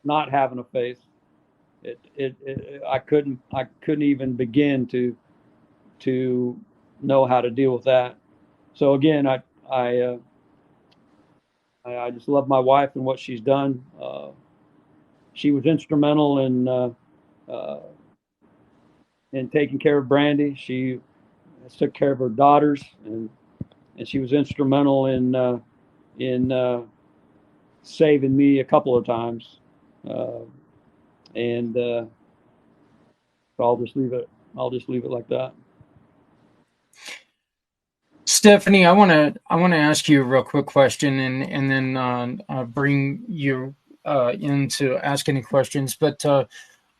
not having a faith, I couldn't even begin to know how to deal with that. So again, I just love my wife and what she's done. She was instrumental in taking care of Brandy. She took care of her daughters, and she was instrumental in saving me a couple of times. And so I'll just leave it like that. Stephanie, I want to ask you a real quick question, and then bring you in to ask any questions. But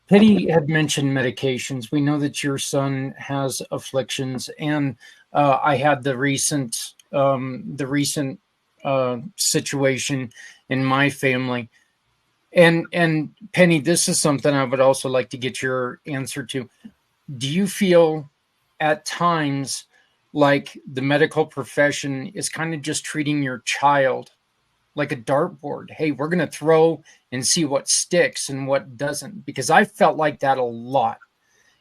Penny had mentioned medications. We know that your son has afflictions, and I had the recent situation in my family. And Penny, this is something I would also like to get your answer to. Do you feel at times like the medical profession is kind of just treating your child like a dartboard? Hey, we're going to throw and see what sticks and what doesn't. Because I felt like that a lot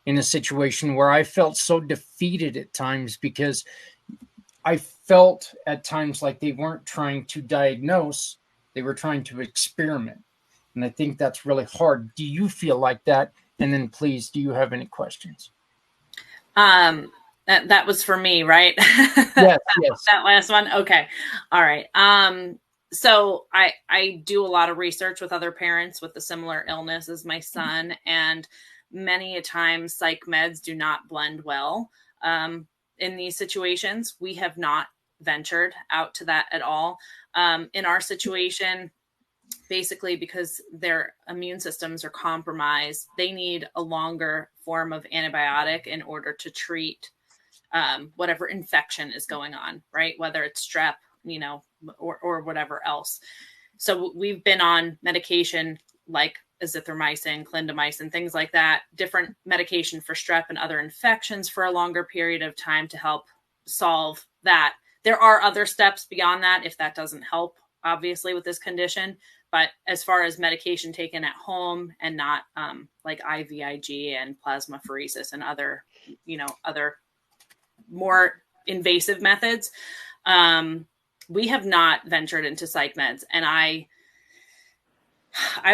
in a situation where I felt so defeated at times, because I felt at times like they weren't trying to diagnose, they were trying to experiment. And I think that's really hard. Do you feel like that? And then please, do you have any questions? That was for me, right? Yes, yes. That last one. Okay. All right. So I do a lot of research with other parents with a similar illness as my son, and many a times psych meds do not blend well in these situations. We have not ventured out to that at all. In our situation, basically because their immune systems are compromised, they need a longer form of antibiotic in order to treat whatever infection is going on, right? Whether it's strep, or whatever else. So we've been on medication like azithromycin, clindamycin, things like that, different medication for strep and other infections for a longer period of time to help solve that. There are other steps beyond that if that doesn't help, obviously, with this condition. But as far as medication taken at home and not like IVIG and plasmapheresis and other more invasive methods, we have not ventured into psych meds. And I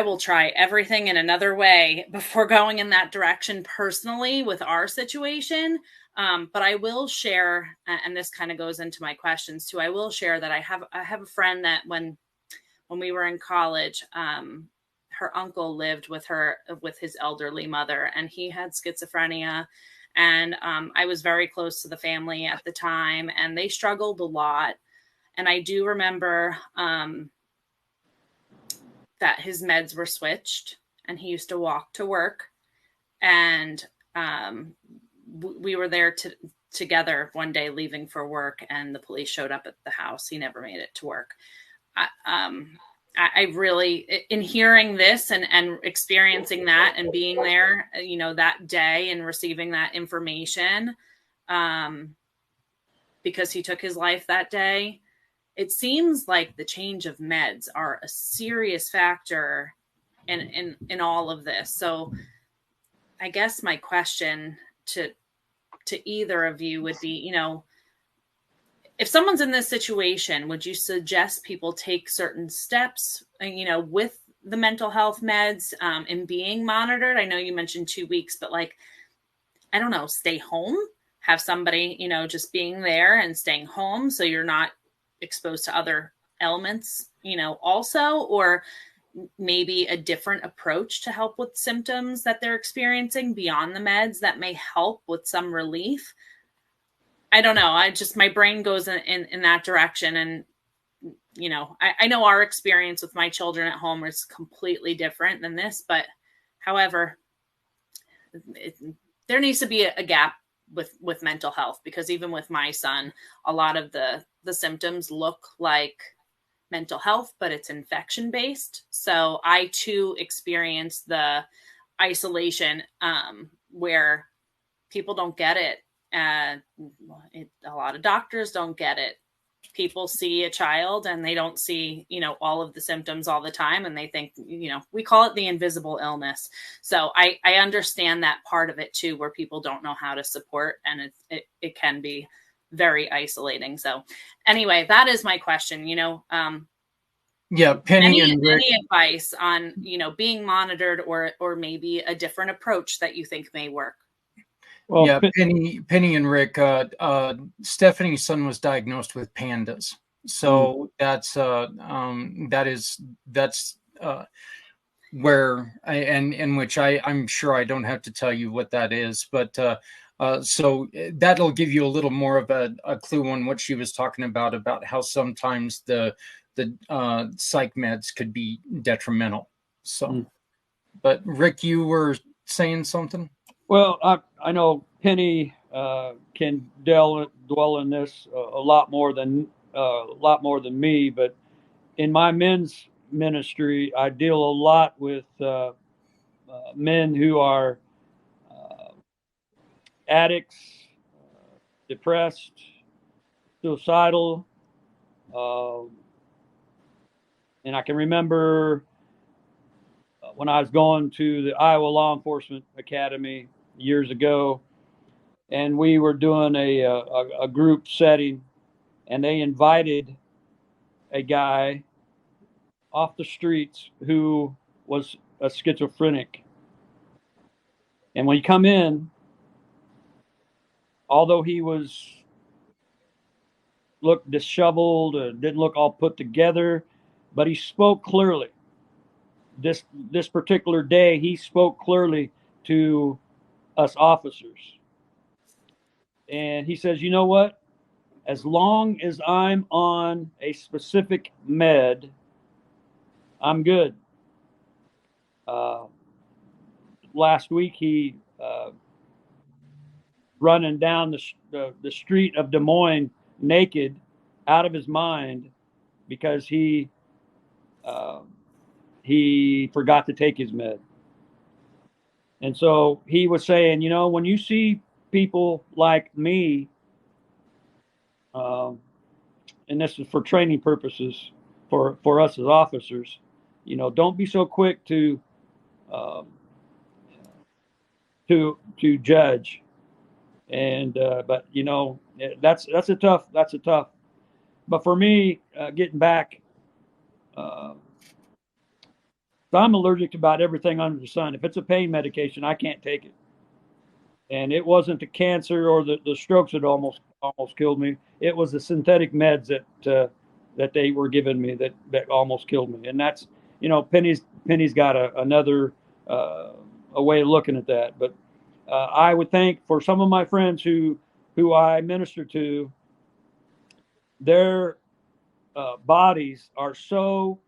will try everything in another way before going in that direction personally with our situation. But I will share, and this kind of goes into my questions too, I will share that I have a friend that when we were in college, her uncle lived with his elderly mother, and he had schizophrenia. And I was very close to the family at the time, and they struggled a lot. And I do remember that his meds were switched, and he used to walk to work. And we were there together one day leaving for work, and the police showed up at the house. He never made it to work. I really, in hearing this and experiencing that and being there, that day and receiving that information, because he took his life that day, it seems like the change of meds are a serious factor in all of this. So I guess my question to either of you would be, if someone's in this situation, would you suggest people take certain steps, with the mental health meds and being monitored? I know you mentioned 2 weeks, but I don't know, stay home have somebody, just being there and staying home so you're not exposed to other elements, also, or maybe a different approach to help with symptoms that they're experiencing beyond the meds that may help with some relief. I don't know. My brain goes in that direction. And, I know our experience with my children at home is completely different than this, but however, there needs to be a gap with mental health, because even with my son, a lot of the symptoms look like mental health, but it's infection based. So I too experienced the isolation where people don't get it. A lot of doctors don't get it. People see a child and they don't see, all of the symptoms all the time. And they think, we call it the invisible illness. So I understand that part of it too, where people don't know how to support, and it can be very isolating. So anyway, that is my question, Yeah, Penny and Rick, any advice on, being monitored or maybe a different approach that you think may work? Well, yeah, Penny and Rick, Stephanie's son was diagnosed with pandas. So that's where in which I'm sure I don't have to tell you what that is, but so that'll give you a little more of a clue on what she was talking about how sometimes the psych meds could be detrimental. So, but Rick, you were saying something? Well, I know Penny can dwell in this a lot more than me, but in my men's ministry, I deal a lot with men who are addicts, depressed, suicidal, and I can remember when I was going to the Iowa Law Enforcement Academy years ago, and we were doing a group setting, and they invited a guy off the streets who was a schizophrenic. And when you come in, although he looked disheveled, didn't look all put together, but he spoke clearly. This particular day, he spoke clearly to us officers. And he says, you know what? As long as I'm on a specific med, I'm good. Last week, he running down the street of Des Moines naked, out of his mind, because he forgot to take his med. And so he was saying, when you see people like me, and this is for training purposes for us as officers, don't be so quick to judge. And but that's a tough. But for me, getting back, I'm allergic to about everything under the sun. If it's a pain medication, I can't take it. And it wasn't the cancer or the strokes that almost killed me. It was the synthetic meds that they were giving me that almost killed me. And that's, Penny's got another a way of looking at that. But I would think for some of my friends who I minister to, their bodies are so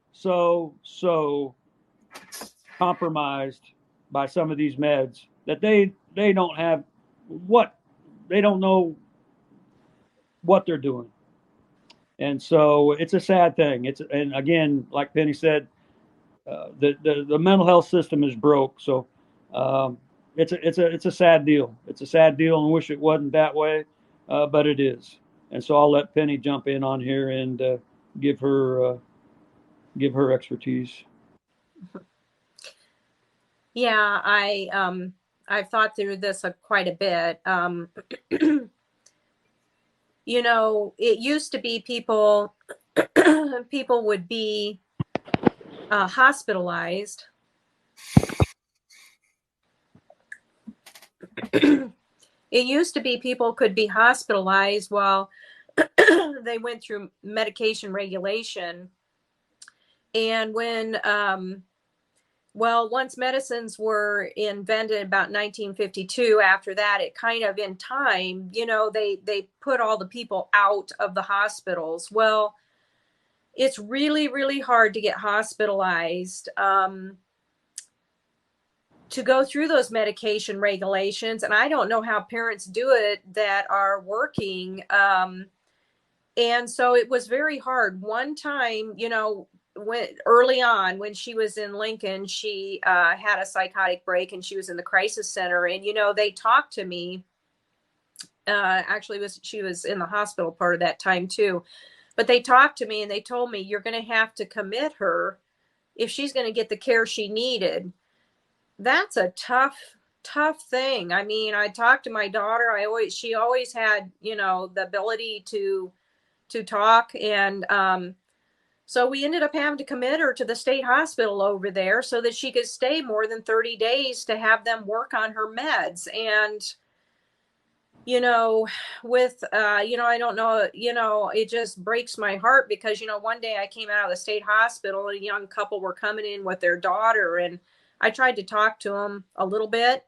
compromised by some of these meds that they don't know what they're doing. And so it's a sad thing. And again, like Penny said, the mental health system is broke. So it's a sad deal. It's a sad deal, and wish it wasn't that way, but it is. And so I'll let Penny jump in on here and give her expertise. Yeah, I've thought through this quite a bit. It used to be people would be hospitalized. It It used to be people could be hospitalized while they went through medication regulation. And when, once medicines were invented about 1952, after that, it kind of in time, they put all the people out of the hospitals. Well, it's really, really hard to get hospitalized, to go through those medication regulations. And I don't know how parents do it that are working. And so it was very hard. One time, when early on, when she was in Lincoln, she had a psychotic break and she was in the crisis center. And, they talked to me. Actually, she was in the hospital part of that time too. But they talked to me and they told me, you're going to have to commit her if she's going to get the care she needed. That's a tough thing. I mean, I talked to my daughter. She always had, the ability to talk. And so we ended up having to commit her to the state hospital over there so that she could stay more than 30 days to have them work on her meds. And, with, I don't know, it just breaks my heart because, one day I came out of the state hospital and a young couple were coming in with their daughter, and I tried to talk to them a little bit,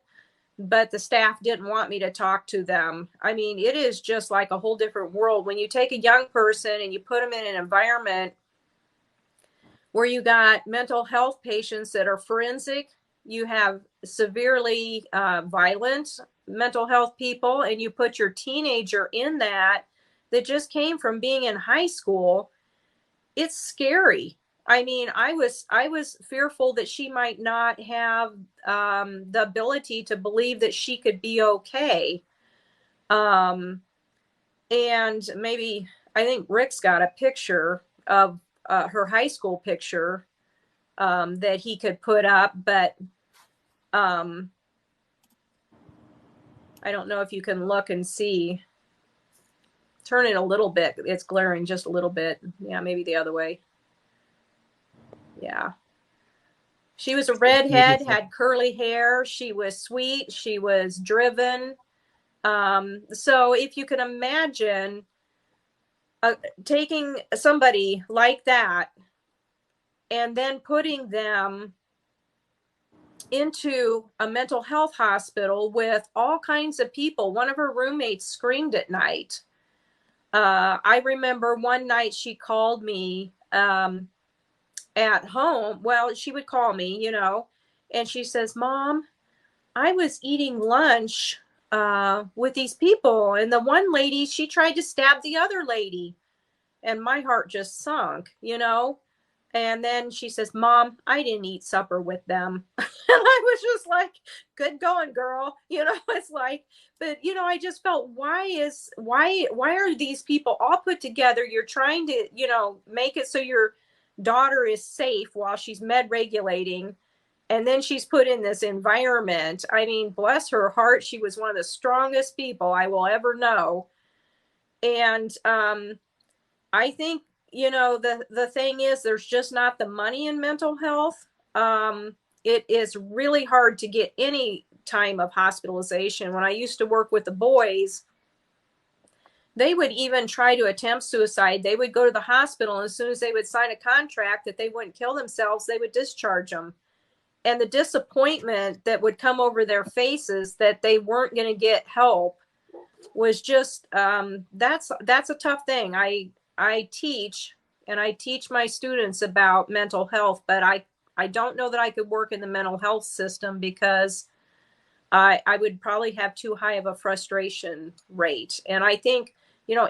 but the staff didn't want me to talk to them. I mean, it is just like a whole different world when you take a young person and you put them in an environment where you got mental health patients that are forensic, you have severely violent mental health people, and you put your teenager in that just came from being in high school. It's scary. I mean, I was fearful that she might not have the ability to believe that she could be okay. And maybe, I think Rick's got a picture of her high school picture that he could put up, but I don't know if you can look and see. Turn it a little bit. It's glaring just a little bit. Yeah, maybe the other way. Yeah. She was a redhead, had curly hair. She was sweet. She was driven. So if you can imagine taking somebody like that and then putting them into a mental health hospital with all kinds of people. One of her roommates screamed at night. I remember one night she called me at home. Well, she would call me, and she says, Mom, I was eating lunch with these people, and the one lady, she tried to stab the other lady, and my heart just sunk, And then she says, Mom, I didn't eat supper with them. And I was just like, good going, girl. It's like, but, I just felt, why are these people all put together? You're trying to, make it so your daughter is safe while she's med regulating. And then she's put in this environment. I mean, bless her heart. She was one of the strongest people I will ever know. And I think, the thing is, there's just not the money in mental health. It is really hard to get any time of hospitalization. When I used to work with the boys, they would even try to attempt suicide. They would go to the hospital, and as soon as they would sign a contract that they wouldn't kill themselves, they would discharge them. And the disappointment that would come over their faces that they weren't going to get help was just, that's a tough thing. I teach my students about mental health, but I don't know that I could work in the mental health system because I would probably have too high of a frustration rate. And I think,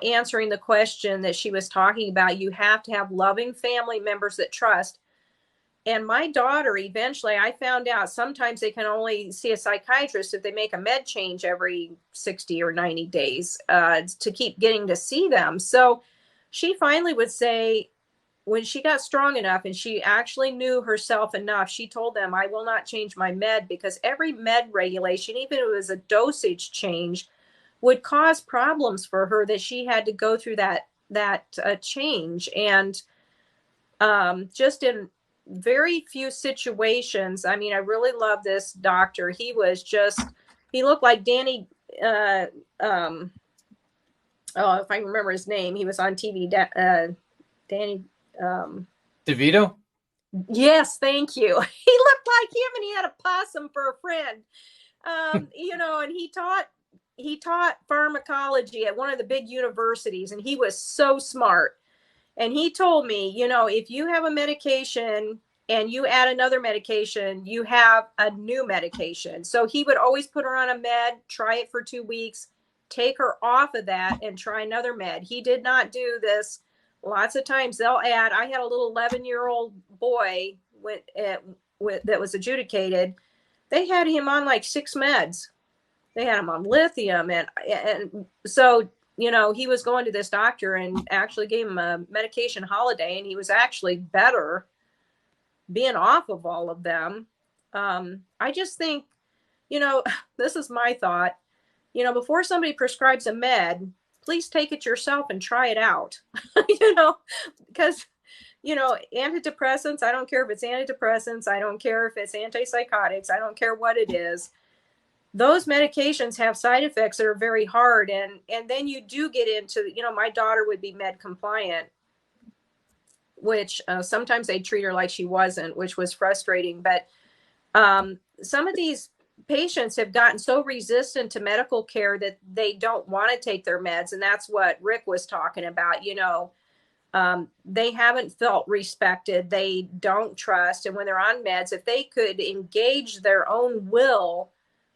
answering the question that she was talking about, you have to have loving family members that trust. And my daughter, eventually, I found out sometimes they can only see a psychiatrist if they make a med change every 60 or 90 days to keep getting to see them. So she finally would say, when she got strong enough and she actually knew herself enough, she told them, I will not change my med, because every med regulation, even if it was a dosage change, would cause problems for her that she had to go through that change. And just in very few situations, I mean, I really love this doctor. He looked like Danny if I can remember his name, he was on TV. Danny DeVito. Yes, thank you. He looked like him, and he had a possum for a friend. And he taught pharmacology at one of the big universities, and he was so smart. And he told me, if you have a medication and you add another medication, you have a new medication. So he would always put her on a med, try it for 2 weeks, take her off of that, and try another med. He did not do this. Lots of times they'll add. I had a little 11-year-old boy that was adjudicated. They had him on like 6 meds. They had him on lithium, and so he was going to this doctor and actually gave him a medication holiday, and he was actually better being off of all of them. I just think, this is my thought, before somebody prescribes a med, please take it yourself and try it out, because, antidepressants, I don't care if it's antidepressants, I don't care if it's antipsychotics, I don't care what it is. Those medications have side effects that are very hard. And then you do get into, my daughter would be med compliant, which sometimes they treat her like she wasn't, which was frustrating. But some of these patients have gotten so resistant to medical care that they don't want to take their meds. And that's what Rick was talking about. They haven't felt respected. They don't trust. And when they're on meds, if they could engage their own will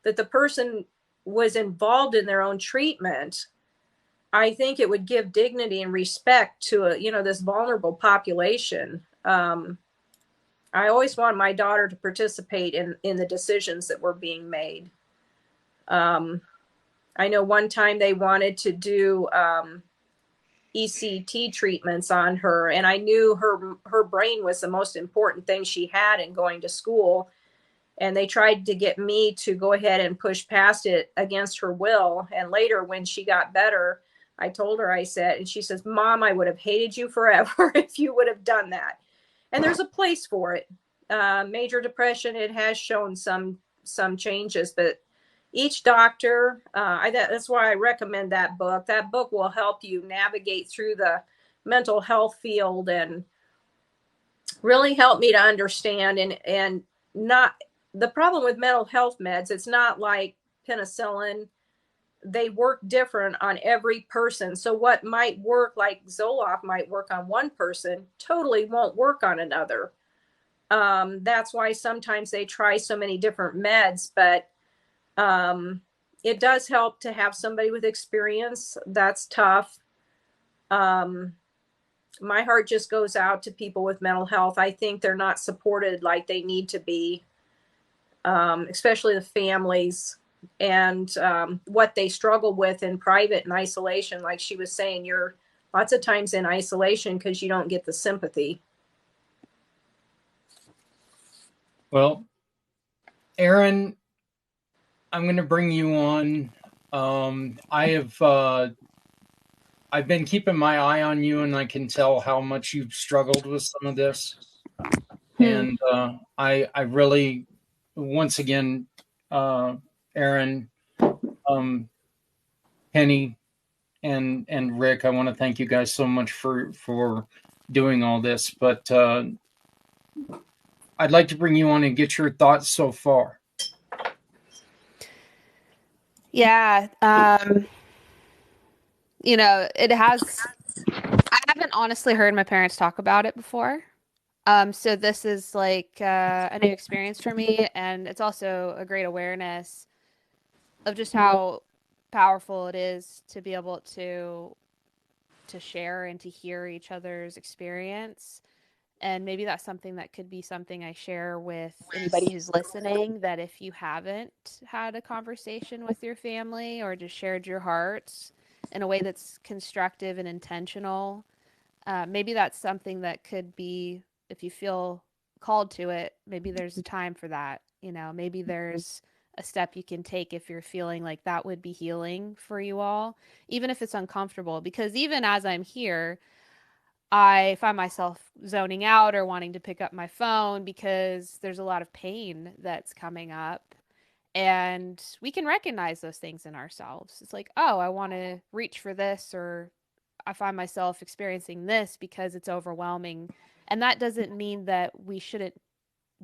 that the person was involved in their own treatment, I think it would give dignity and respect to this vulnerable population. I always wanted my daughter to participate in the decisions that were being made. I know one time they wanted to do ECT treatments on her, and I knew her brain was the most important thing she had in going to school. And they tried to get me to go ahead and push past it against her will. And later, when she got better, I told her, and she says, Mom, I would have hated you forever if you would have done that. And there's a place for it. Major depression, it has shown some changes, but each doctor, that's why I recommend that book. That book will help you navigate through the mental health field and really help me to understand and not. The problem with mental health meds, it's not like penicillin. They work different on every person. So what might work, like Zoloft might work on one person, totally won't work on another. That's why sometimes they try so many different meds, but it does help to have somebody with experience. That's tough. My heart just goes out to people with mental health. I think they're not supported like they need to be. Especially the families and what they struggle with in private and isolation. Like she was saying, you're lots of times in isolation because you don't get the sympathy. Well, Erin, I'm going to bring you on. I've been keeping my eye on you, and I can tell how much you've struggled with some of this. And I really, once again, Erin, Penny, and Rick, I want to thank you guys so much for doing all this. But I'd like to bring you on and get your thoughts so far. Yeah. It has, I haven't honestly heard my parents talk about it before. So this is like a new experience for me, and it's also a great awareness of just how powerful it is to be able to share and to hear each other's experience. And maybe that's something that could be something I share with anybody who's listening, that if you haven't had a conversation with your family or just shared your hearts in a way that's constructive and intentional, maybe that's something that could be, if you feel called to it, maybe there's a time for that. Maybe there's a step you can take if you're feeling like that would be healing for you all, even if it's uncomfortable. Because even as I'm here, I find myself zoning out or wanting to pick up my phone because there's a lot of pain that's coming up. And we can recognize those things in ourselves. It's like, oh, I want to reach for this, or I find myself experiencing this because it's overwhelming. And that doesn't mean that we shouldn't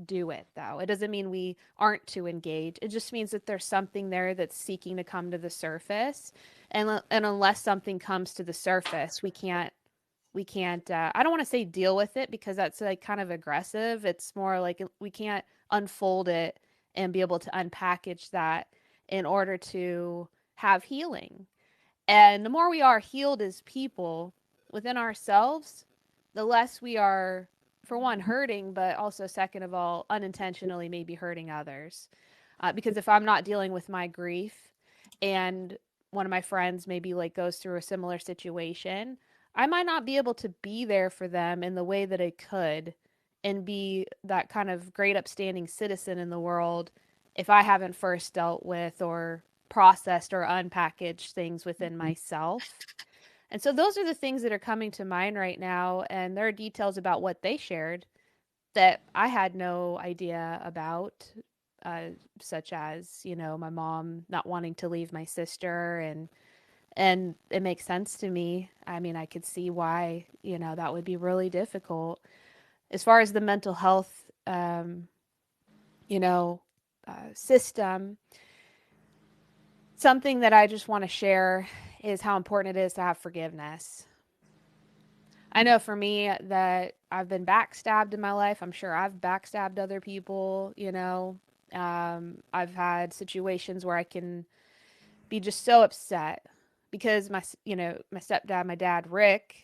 do it, though. It doesn't mean we aren't to engage. It just means that there's something there that's seeking to come to the surface. And unless something comes to the surface, we can't I don't want to say deal with it, because that's like kind of aggressive. It's more like we can't unfold it and be able to unpackage that in order to have healing. And the more we are healed as people within ourselves, the less we are, for one, hurting, but also, second of all, unintentionally maybe hurting others. Because if I'm not dealing with my grief, and one of my friends maybe like goes through a similar situation, I might not be able to be there for them in the way that I could and be that kind of great upstanding citizen in the world if I haven't first dealt with or processed or unpackaged things within myself. And so those are the things that are coming to mind right now. And there are details about what they shared that I had no idea about, such as, my mom not wanting to leave my sister, and it makes sense to me. I mean, I could see why, that would be really difficult. As far as the mental health, system, something that I just want to share is how important it is to have forgiveness. I know for me that I've been backstabbed in my life. I'm sure I've backstabbed other people, I've had situations where I can be just so upset because my stepdad, my dad, Rick,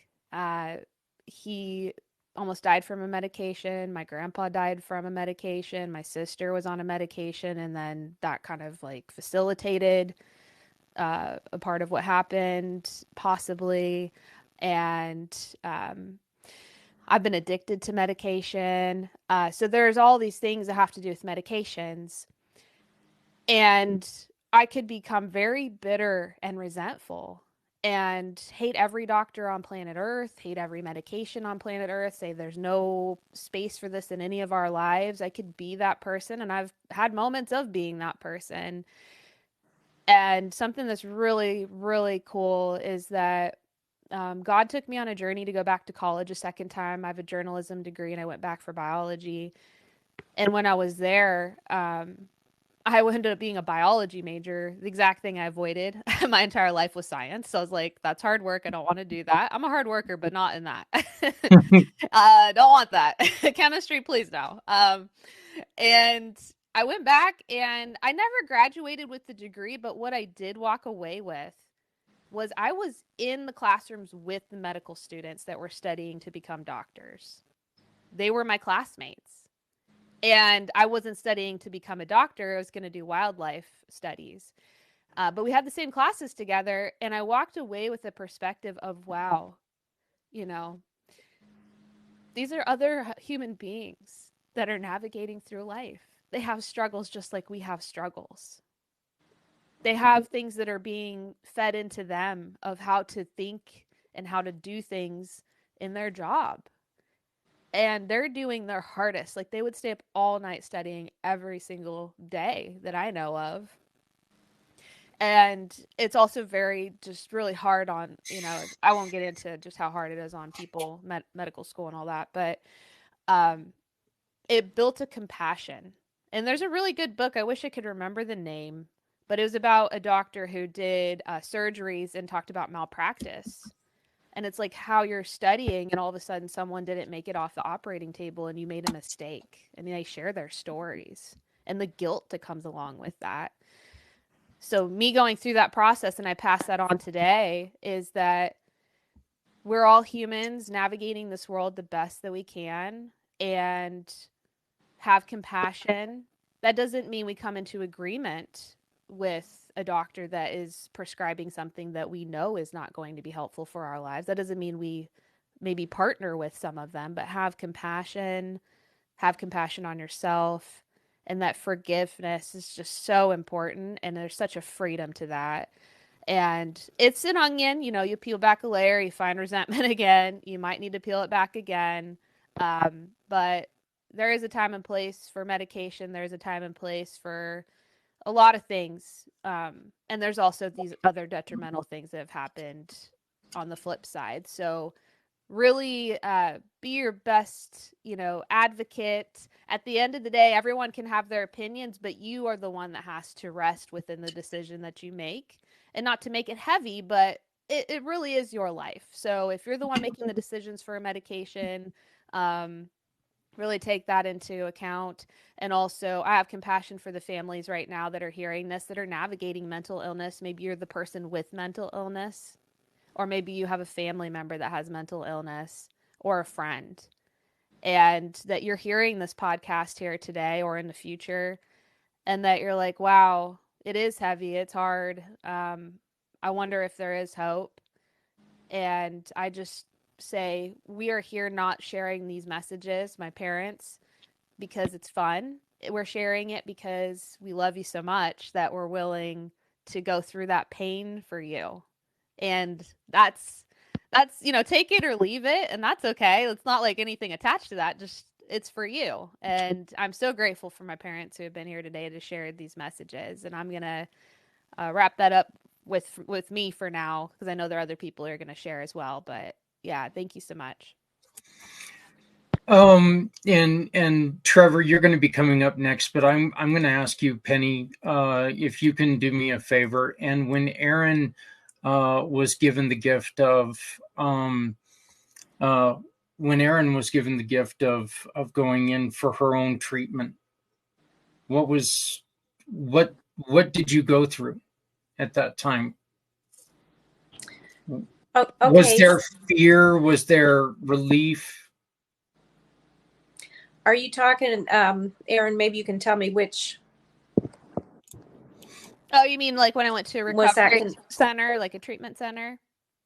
he almost died from a medication. My grandpa died from a medication. My sister was on a medication, and then that kind of like facilitated a part of what happened, possibly. And I've been addicted to medication. So there's all these things that have to do with medications. And I could become very bitter and resentful and hate every doctor on planet Earth, hate every medication on planet Earth, say there's no space for this in any of our lives. I could be that person, and I've had moments of being that person. And something that's really, really cool is that God took me on a journey to go back to college a second time. I have a journalism degree, and I went back for biology. And when I was there, I ended up being a biology major, the exact thing I avoided my entire life was science. So I was like, that's hard work. I don't want to do that. I'm a hard worker, but not in that. Don't want that. Chemistry, please no. And I went back, and I never graduated with the degree, but what I did walk away with was I was in the classrooms with the medical students that were studying to become doctors. They were my classmates. And I wasn't studying to become a doctor. I was going to do wildlife studies. But we had the same classes together, and I walked away with a perspective of, wow, these are other human beings that are navigating through life. They have struggles just like we have struggles. They have things that are being fed into them of how to think and how to do things in their job. And they're doing their hardest. Like, they would stay up all night studying every single day that I know of. And it's also just really hard on, I won't get into just how hard it is on people, medical school and all that, but it built a compassion. And there's a really good book. I wish I could remember the name, but it was about a doctor who did surgeries and talked about malpractice. And it's like how you're studying, and all of a sudden someone didn't make it off the operating table and you made a mistake. And they share their stories and the guilt that comes along with that. So me going through that process, and I pass that on today, is that we're all humans navigating this world the best that we can, and have compassion. That doesn't mean we come into agreement with a doctor that is prescribing something that we know is not going to be helpful for our lives. That doesn't mean we maybe partner with some of them, but have compassion on yourself. And that forgiveness is just so important. And there's such a freedom to that. And it's an onion, you peel back a layer, you find resentment again. You might need to peel it back again. But there is a time and place for medication. There's a time and place for a lot of things. And there's also these other detrimental things that have happened on the flip side. So really be your best, advocate. At the end of the day, everyone can have their opinions, but you are the one that has to rest within the decision that you make. And not to make it heavy, but it really is your life. So if you're the one making the decisions for a medication, really take that into account. And also, I have compassion for the families right now that are hearing this, that are navigating mental illness. Maybe you're the person with mental illness, or maybe you have a family member that has mental illness, or a friend, and that you're hearing this podcast here today or in the future, and that you're like, wow, it is heavy, it's hard. I wonder if there is hope. And I just say, we are here not sharing these messages, my parents, because it's fun. We're sharing it because we love you so much that we're willing to go through that pain for you. And that's take it or leave it, and that's okay. It's not like anything attached to that, just it's for you. And I'm so grateful for my parents who have been here today to share these messages. And I'm gonna wrap that up with me for now, because I know there are other people who are going to share as well. But yeah, thank you so much. And Trevor, you're going to be coming up next, but I'm going to ask you, Penny, if you can do me a favor. And when Erin was given the gift of going in for her own treatment, what did you go through at that time? Oh, okay. Was there fear? Was there relief? Are you talking, Erin, maybe you can tell me which? Oh, you mean like when I went to a recovery center, like a treatment center?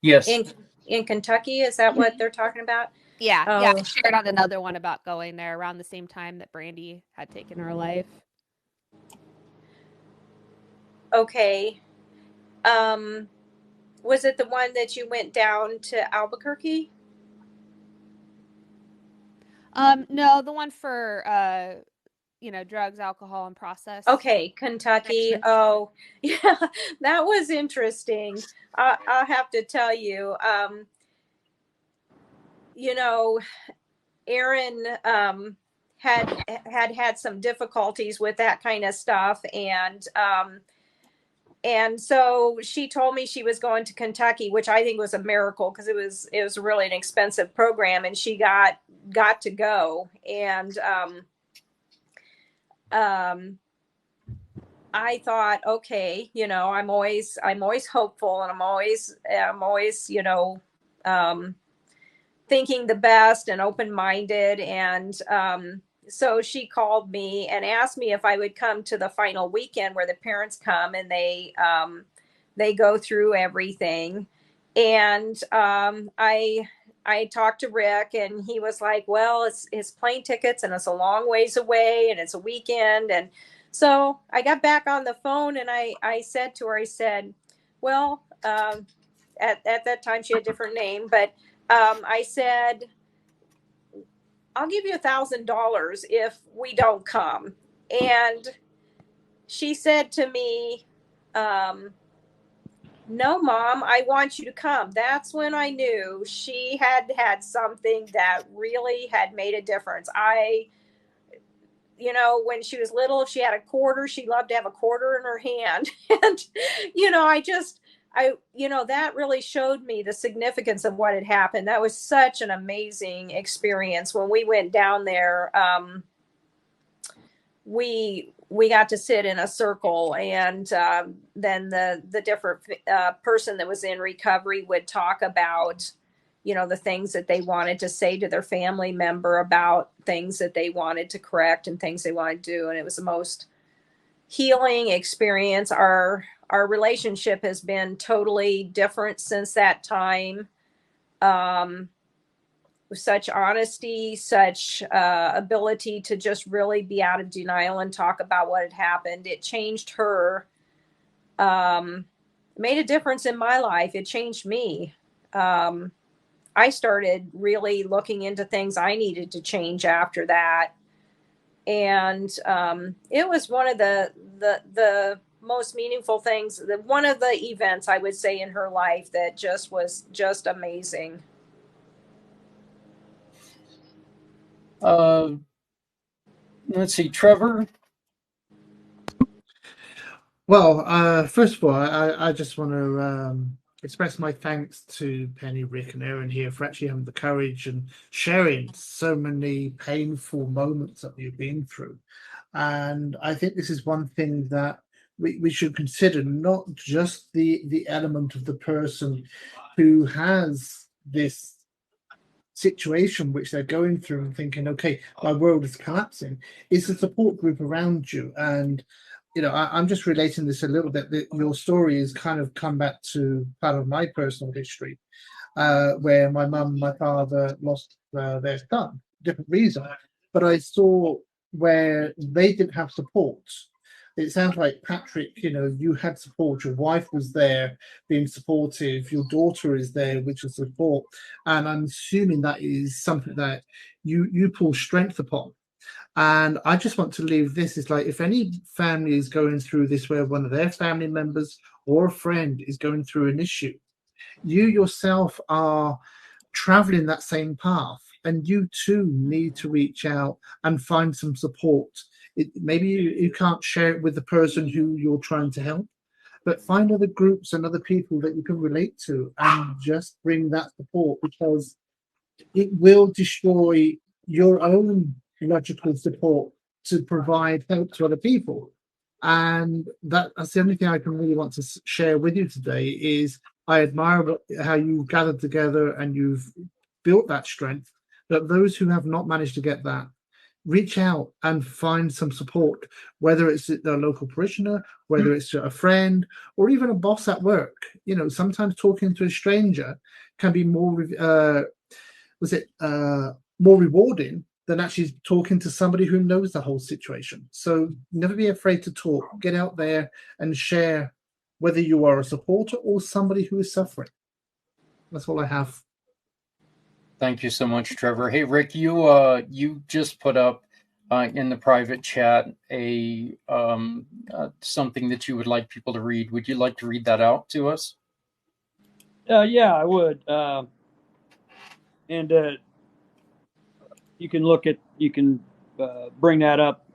Yes. In Kentucky, is that what they're talking about? Yeah. Oh. Yeah, I shared on another one about going there around the same time that Brandy had taken her life. Okay. Was it the one that you went down to Albuquerque? No, the one for drugs, alcohol, and process. Okay, Kentucky. Oh, yeah, that was interesting. I'll have to tell you. Erin had some difficulties with that kind of stuff, and so she told me she was going to Kentucky, which I think was a miracle, because it was really an expensive program, and she got to go. And I thought, okay, I'm always hopeful, and I'm always thinking the best and open-minded. And so she called me and asked me if I would come to the final weekend where the parents come and they go through everything. And I talked to Rick, and he was like, well, it's plane tickets, and it's a long ways away, and it's a weekend. And so I got back on the phone, and I said to her, I said, well, at that time she had a different name, but I said, I'll give you $1,000 if we don't come. And she said to me, no, Mom, I want you to come. That's when I knew she had something that really had made a difference. When she was little, if she had a quarter, she loved to have a quarter in her hand. And, that really showed me the significance of what had happened. That was such an amazing experience. When we went down there, we got to sit in a circle, and then the different person that was in recovery would talk about, the things that they wanted to say to their family member about things that they wanted to correct and things they wanted to do. And it was the most healing experience. Our relationship has been totally different since that time. With such honesty, such ability to just really be out of denial and talk about what had happened. It changed her, made a difference in my life. It changed me. I started really looking into things I needed to change after that. And it was one of the most meaningful things, one of the events I would say in her life that just was just amazing. Let's see, Trevor. Well, first of all, I just want to express my thanks to Penny, Rick, and Aaron here for actually having the courage and sharing so many painful moments that we've been through. And I think this is one thing that we should consider, not just the element of the person who has this situation which they're going through and thinking, okay, my world is collapsing. It's a support group around you. And I'm just relating this a little bit. Your story has kind of come back to part of my personal history, where my mum and my father lost their son, different reason. But I saw where they didn't have support. It sounds like, Patrick, you had support. Your wife was there being supportive. Your daughter is there, which is support. And I'm assuming that is something that you pull strength upon. And I just want to leave this. It's like, if any family is going through this, where one of their family members or a friend is going through an issue, you yourself are traveling that same path, and you too need to reach out and find some support. Maybe you can't share it with the person who you're trying to help, but find other groups and other people that you can relate to and just bring that support, because it will destroy your own logical support to provide help to other people. And that's the only thing I can really want to share with you today. Is I admire how you've gathered together and you've built that strength. But those who have not managed to get that, reach out and find some support, whether it's the local parishioner, whether it's a friend, or even a boss at work. Sometimes talking to a stranger can be more more rewarding than actually talking to somebody who knows the whole situation. So never be afraid to talk. Get out there and share, whether you are a supporter or somebody who is suffering. That's all I have. Thank you so much, Trevor. Hey, Rick, you just put up in the private chat a something that you would like people to read. Would you like to read that out to us? Yeah, I would. And you can bring that up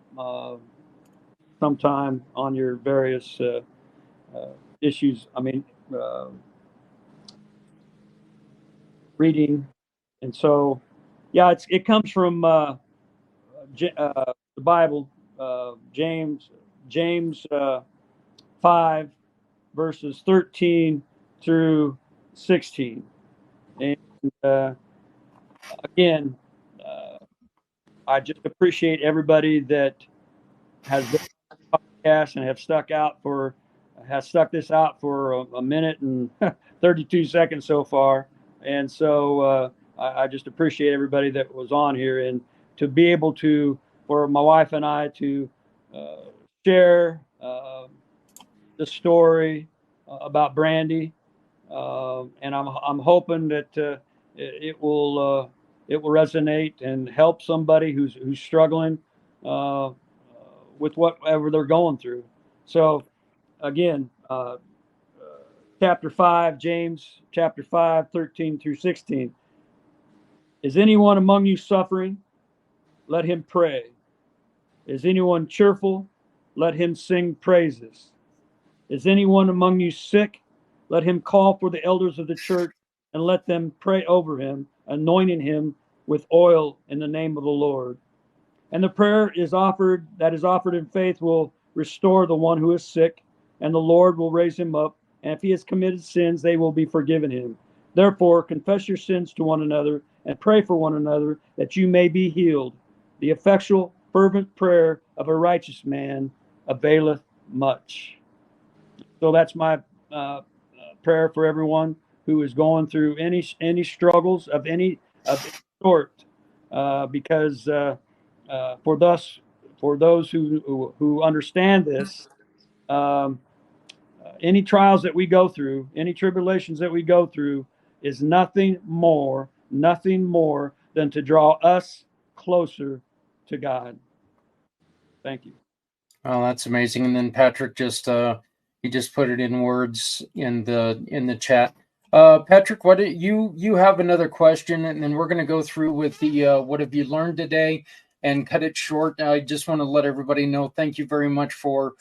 sometime on your various issues. I mean, reading. And so, yeah, it comes from the Bible, James 5, verses 13 through 16. And again, I just appreciate everybody that has been on the podcast and has stuck this out for a minute and 32 seconds so far. And so I just appreciate everybody that was on here, and to be able to, for my wife and I to share the story about Brandy, and I'm hoping that it will resonate and help somebody who's struggling with whatever they're going through. So again, chapter 5, James chapter 5, 13 through 16. Is anyone among you suffering? Let him pray. Is anyone cheerful? Let him sing praises. Is anyone among you sick? Let him call for the elders of the church and let them pray over him, anointing him with oil in the name of the Lord. And the prayer that is offered in faith will restore the one who is sick, and the Lord will raise him up. And if he has committed sins, they will be forgiven him. Therefore, confess your sins to one another and pray for one another that you may be healed. The effectual, fervent prayer of a righteous man availeth much. So that's my prayer for everyone who is going through any struggles of any sort, because for those who understand this, any trials that we go through, any tribulations that we go through, is nothing more than to draw us closer to God. Thank you. Oh, that's amazing. And then Patrick just he just put it in words in the chat. Patrick, what you have another question, and then we're going to go through with the what have you learned today and cut it short. I just want to let everybody know, thank you very much for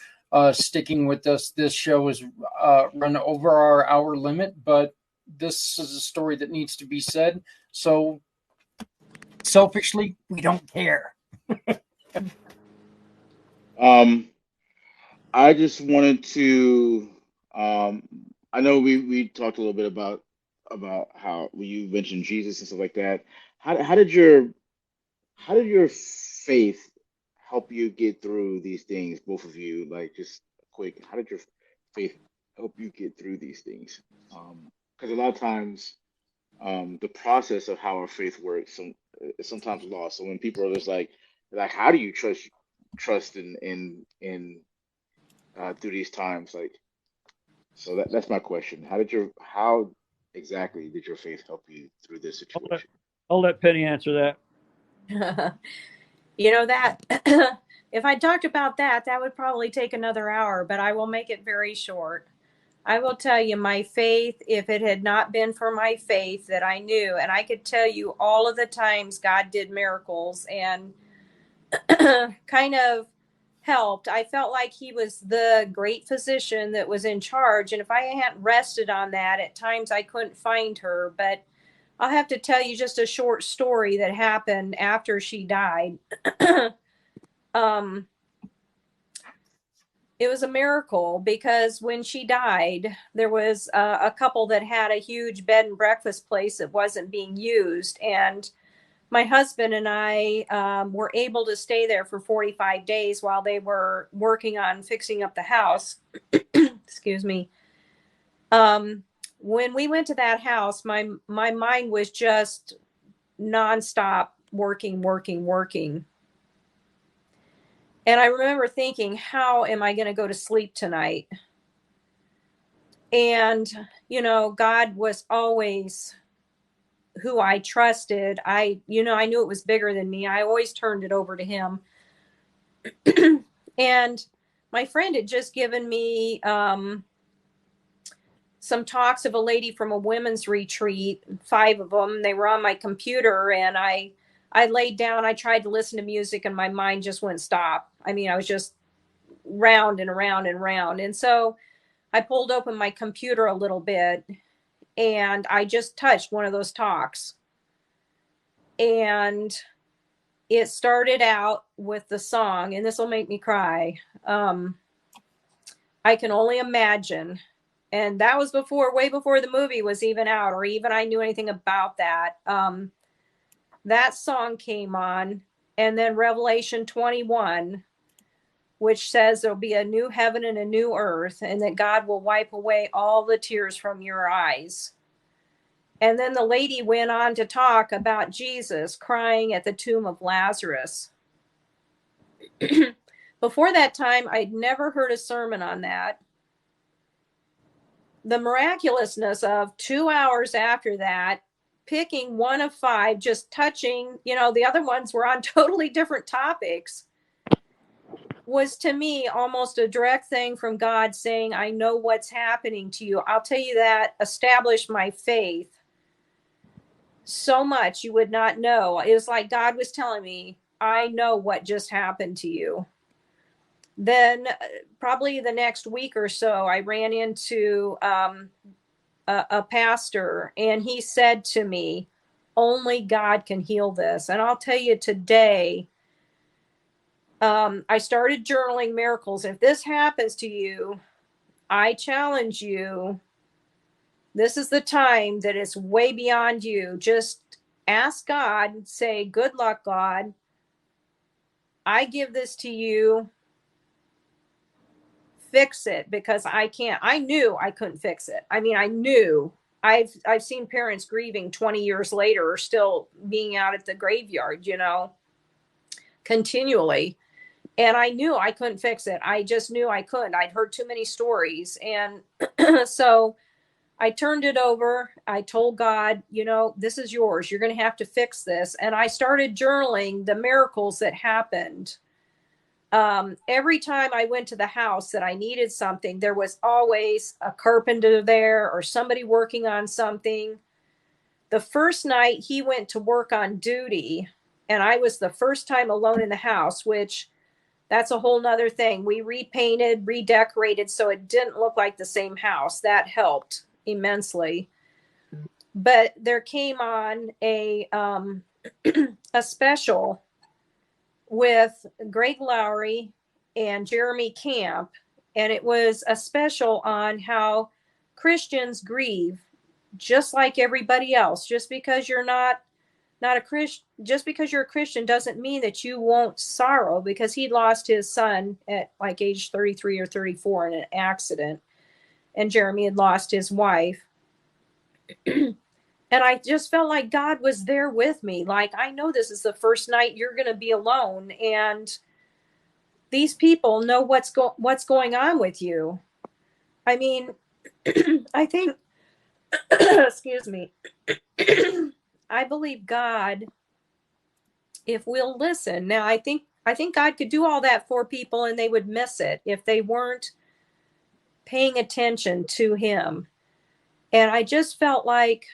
sticking with us. This show is run over our hour limit, but this is a story that needs to be said. So selfishly, we don't care. I just wanted to I know we talked a little bit about how you mentioned Jesus and stuff like that. How did your faith help you get through these things, both of you? Like, just quick, how did your faith help you get through these things? Because a lot of times, the process of how our faith works is sometimes lost. So when people are just like, how do you trust in through these times? Like, so that's my question. How exactly did your faith help you through this situation? I'll let Penny answer that. You know that if I talked about that would probably take another hour, but I will make it very short. I will tell you, my faith, if it had not been for my faith that I knew, and I could tell you all of the times God did miracles and kind of helped. I felt like he was the great physician that was in charge. And if I hadn't rested on that, at times I couldn't find her. But I'll have to tell you just a short story that happened after she died. It was a miracle because when she died, there was a couple that had a huge bed and breakfast place that wasn't being used. And my husband and I were able to stay there for 45 days while they were working on fixing up the house. Excuse me. When we went to that house, my mind was just nonstop working. And I remember thinking, how am I going to go to sleep tonight? And, God was always who I trusted. I knew it was bigger than me. I always turned it over to him. And my friend had just given me some talks of a lady from a women's retreat, 5 of them. They were on my computer, and I laid down. I tried to listen to music, and my mind just wouldn't stop. I mean, I was just round and around and round. And so I pulled open my computer a little bit, and I just touched one of those talks. And it started out with the song, and this will make me cry. I Can Only Imagine. And that was way before the movie was even out, or even I knew anything about that. That song came on, and then Revelation 21, which says there'll be a new heaven and a new earth, and that God will wipe away all the tears from your eyes. And then the lady went on to talk about Jesus crying at the tomb of Lazarus. Before that time, I'd never heard a sermon on that. The miraculousness of 2 hours after that, picking one of 5, just touching, the other ones were on totally different topics, was to me almost a direct thing from God saying, I know what's happening to you. I'll tell you that established my faith so much you would not know. It was like God was telling me, I know what just happened to you. Then probably the next week or so, I ran into a pastor, and he said to me, only God can heal this. And I'll tell you today, I started journaling miracles. If this happens to you, I challenge you. This is the time that it's way beyond you. Just ask God, say, good luck, God. I give this to you. Fix it, because I can't. I knew I couldn't fix it. I mean, I knew. I've seen parents grieving 20 years later or still being out at the graveyard, continually. And I knew I couldn't fix it. I just knew I couldn't. I'd heard too many stories. And so I turned it over. I told God, this is yours. You're going to have to fix this. And I started journaling the miracles that happened every time I went to the house that I needed something, there was always a carpenter there or somebody working on something. The first night he went to work on duty, and I was the first time alone in the house, which that's a whole nother thing. We repainted, redecorated, so it didn't look like the same house. That helped immensely. But there came on a special with Greg Lowry and Jeremy Camp, and it was a special on how Christians grieve just like everybody else. Just because you're not a Christian, just because you're a Christian doesn't mean that you won't sorrow, because he lost his son at like age 33 or 34 in an accident, and Jeremy had lost his wife. And I just felt like God was there with me. Like, I know this is the first night you're going to be alone, and these people know what's going on with you. I mean, I think, excuse me, I believe God, if we'll listen. Now, I think God could do all that for people and they would miss it if they weren't paying attention to him. And I just felt like,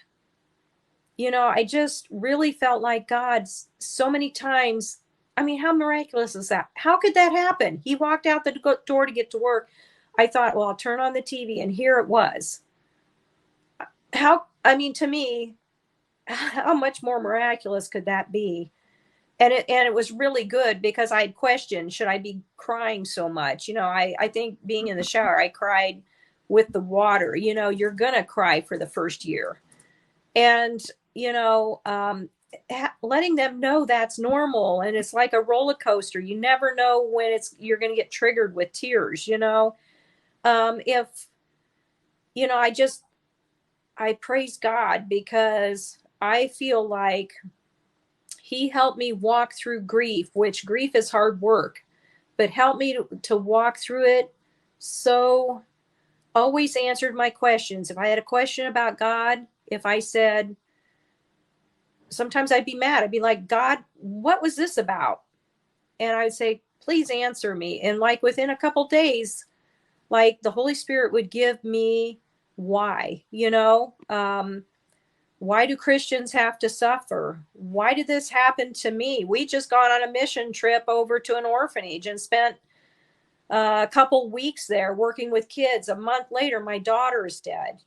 I just really felt like God so many times. I mean, how miraculous is that? How could that happen? He walked out the door to get to work. I thought, well, I'll turn on the TV, and here it was. To me, how much more miraculous could that be? And it was really good, because I had questioned, should I be crying so much? I think being in the shower, I cried with the water. You're going to cry for the first year. And, letting them know that's normal, and it's like a roller coaster. You never know when you're going to get triggered with tears. I praise God, because I feel like he helped me walk through grief, which grief is hard work, but helped me to walk through it. So always answered my questions. If I had a question about God, if I said, sometimes I'd be mad. I'd be like, God, what was this about? And I'd say, please answer me. And like within a couple days, like the Holy Spirit would give me why, why do Christians have to suffer? Why did this happen to me? We just got on a mission trip over to an orphanage and spent a couple weeks there working with kids. A month later, my daughter is dead.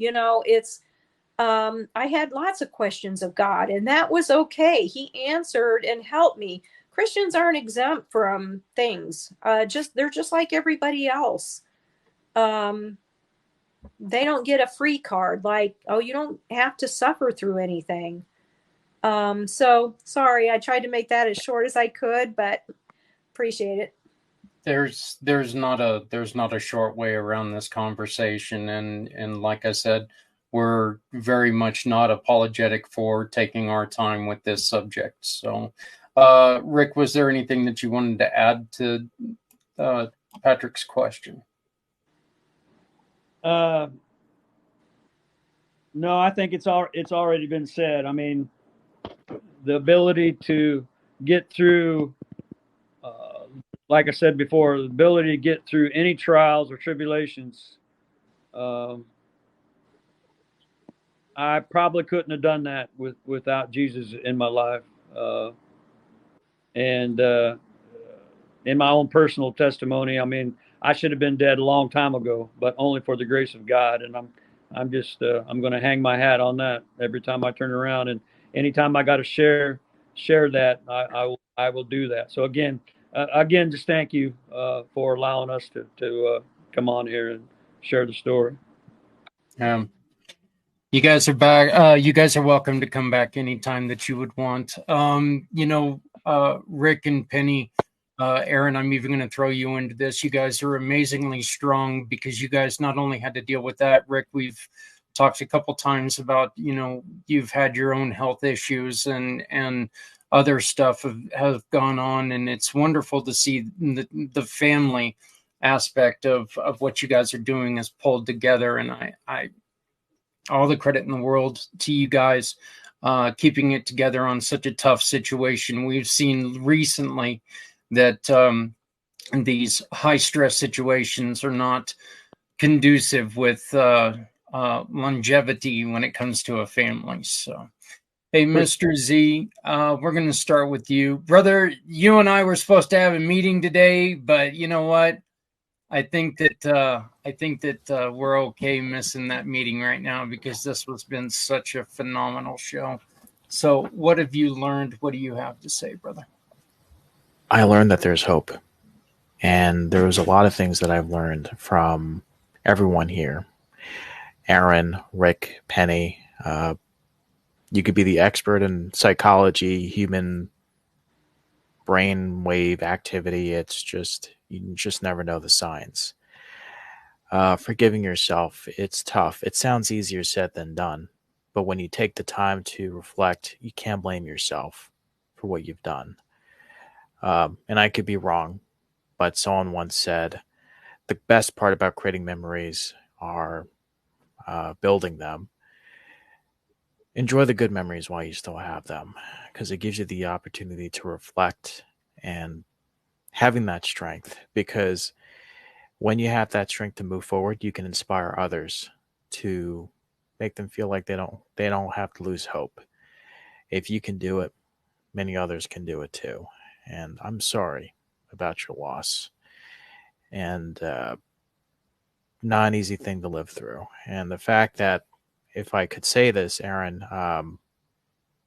I had lots of questions of God, and that was okay. He answered and helped me. Christians aren't exempt from things. They're just like everybody else. They don't get a free card, like, oh, you don't have to suffer through anything. So sorry, I tried to make that as short as I could, but appreciate it. There's not a short way around this conversation, and like I said, we're very much not apologetic for taking our time with this subject. So, Rick, was there anything that you wanted to add to Patrick's question? No, I think it's already been said. I mean, the ability to get through, like I said before, the ability to get through any trials or tribulations. I probably couldn't have done that without Jesus in my life. And in my own personal testimony, I mean, I should have been dead a long time ago, but only for the grace of God. And I'm going to hang my hat on that every time I turn around, and anytime I got to share that, I will do that. So again, just thank you for allowing us to come on here and share the story. You guys are back. You guys are welcome to come back anytime that you would want. Rick and Penny, Aaron, I'm even going to throw you into this. You guys are amazingly strong, because you guys not only had to deal with that. Rick, we've talked a couple times about, you've had your own health issues and other stuff have gone on, and it's wonderful to see the family aspect of what you guys are doing is pulled together. And I all the credit in the world to you guys, keeping it together on such a tough situation. We've seen recently that these high stress situations are not conducive with longevity when it comes to a family. So, hey, Mr. Z, we're going to start with you. Brother, you and I were supposed to have a meeting today, but you know what? I think that we're okay missing that meeting right now because this has been such a phenomenal show. So, what have you learned? What do you have to say, brother? I learned that there's hope. And there was a lot of things that I've learned from everyone here. Aaron, Rick, Penny. You could be the expert in psychology, human brainwave activity. It's just, you just never know the signs. Forgiving yourself, it's tough. It sounds easier said than done. But when you take the time to reflect, you can't blame yourself for what you've done. And I could be wrong, but someone once said, the best part about creating memories are building them. Enjoy the good memories while you still have them, because it gives you the opportunity to reflect and having that strength. Because when you have that strength to move forward, you can inspire others to make them feel like they don't have to lose hope. If you can do it, many others can do it too. And I'm sorry about your loss. And not an easy thing to live through. And the fact that, if I could say this, Aaron,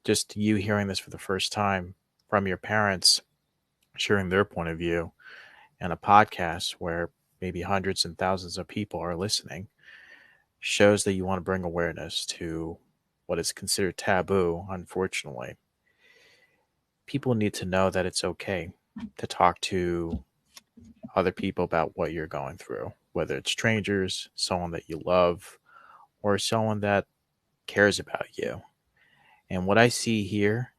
just you hearing this for the first time from your parents, sharing their point of view, and a podcast where maybe hundreds and thousands of people are listening, shows that you want to bring awareness to what is considered taboo, unfortunately. People need to know that it's okay to talk to other people about what you're going through, whether it's strangers, someone that you love, or someone that cares about you. And what I see here,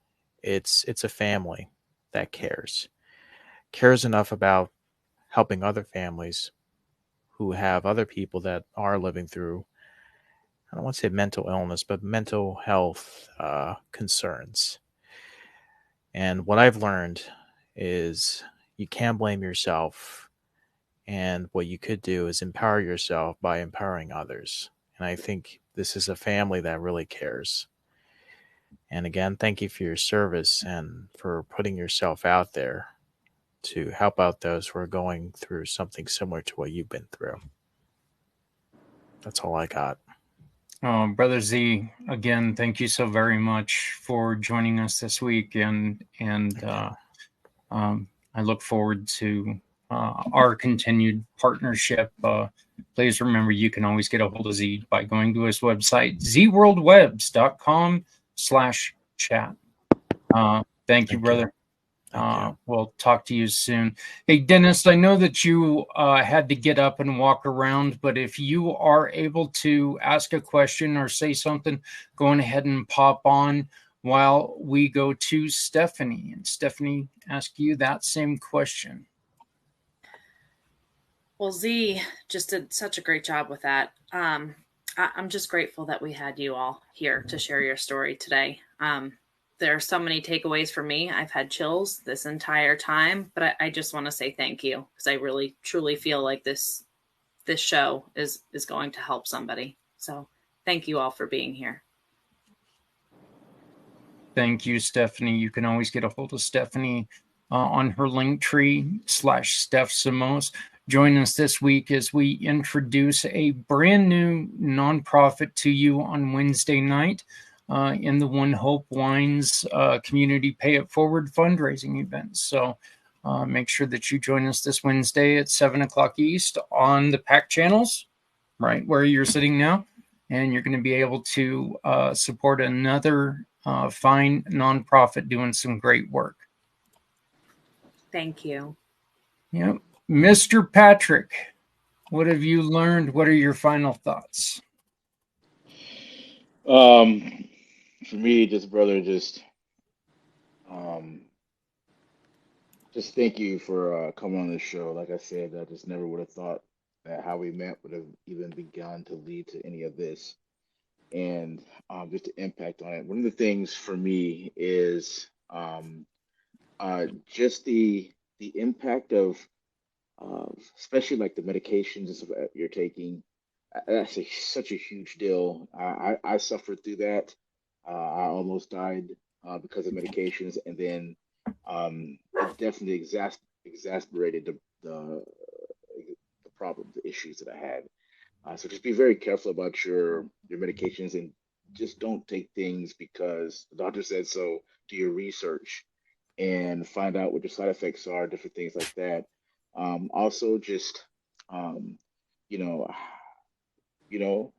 it's a family that cares enough about helping other families who have other people that are living through, I don't want to say mental illness, but mental health concerns. And what I've learned is you can't blame yourself. And what you could do is empower yourself by empowering others. And I think this is a family that really cares. And again, thank you for your service and for putting yourself out there to help out those who are going through something similar to what you've been through. That's all I got. Brother Z, again, thank you so very much for joining us this week, and I look forward to our continued partnership. Please remember, you can always get a hold of Z by going to his website, zworldwebs.com/chat. Thank you, brother. We'll talk to you soon. Hey, Dennis, I know that you had to get up and walk around, but if you are able to ask a question or say something, go on ahead and pop on while we go to Stephanie. And Stephanie, ask you that same question. Well, Z just did such a great job with that. I'm just grateful that we had you all here to share your story today. There are so many takeaways for me. I've had chills this entire time, but I just want to say thank you, because I really truly feel like this show is going to help somebody. So thank you all for being here. Thank you, Stephanie. You can always get a hold of Stephanie on her Linktree/Steph Samos. Join us this week as we introduce a brand new nonprofit to you on Wednesday night in the One Hope Wines Community Pay It Forward fundraising event. So make sure that you join us this Wednesday at 7 o'clock East on the PAC channels, right where you're sitting now. And you're going to be able to support another fine nonprofit doing some great work. Thank you. Yep. Mr. Patrick, what have you learned? What are your final thoughts? For me, brother, just thank you for coming on this show. Like I said, I just never would have thought that how we met would have even begun to lead to any of this, and just the impact on it. One of the things for me is just the impact of especially like the medications and stuff that you're taking. That's such a huge deal. I suffered through that. I almost died because of medications, and then it definitely exasperated the problem, the issues that I had. So just be very careful about your medications, and just don't take things because the doctor said so. Do your research and find out what your side effects are, different things like that. Also, just um, you know, you know,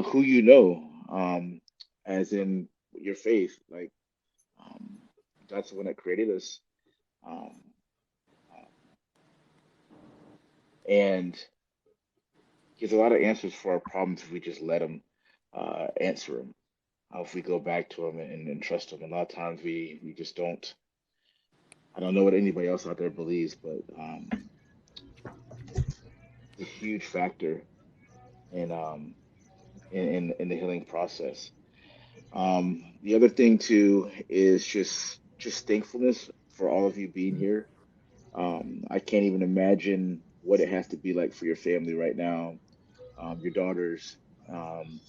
who you know, as in your faith. Like um, God's the one that created us, um, and He has a lot of answers for our problems if we just let Him answer them. If we go back to Him and trust Him. A lot of times we just don't. I don't know what anybody else out there believes, but it's a huge factor in in the healing process. The other thing too is just thankfulness for all of you being here. I can't even imagine what it has to be like for your family right now, your daughters, um,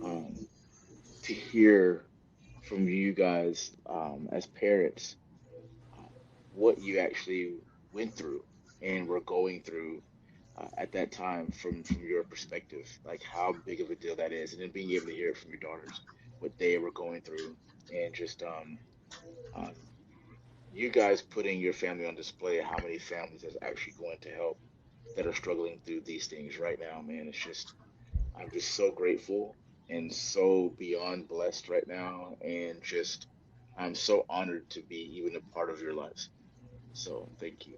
um, to hear from you guys as parents what you actually went through and were going through at that time from your perspective, like how big of a deal that is, and then being able to hear it from your daughters what they were going through, and just um, you guys putting your family on display. How many families is actually going to help that are struggling through these things right now, man? It's just I'm just so grateful and so beyond blessed right now, and just I'm so honored to be even a part of your lives. So thank you.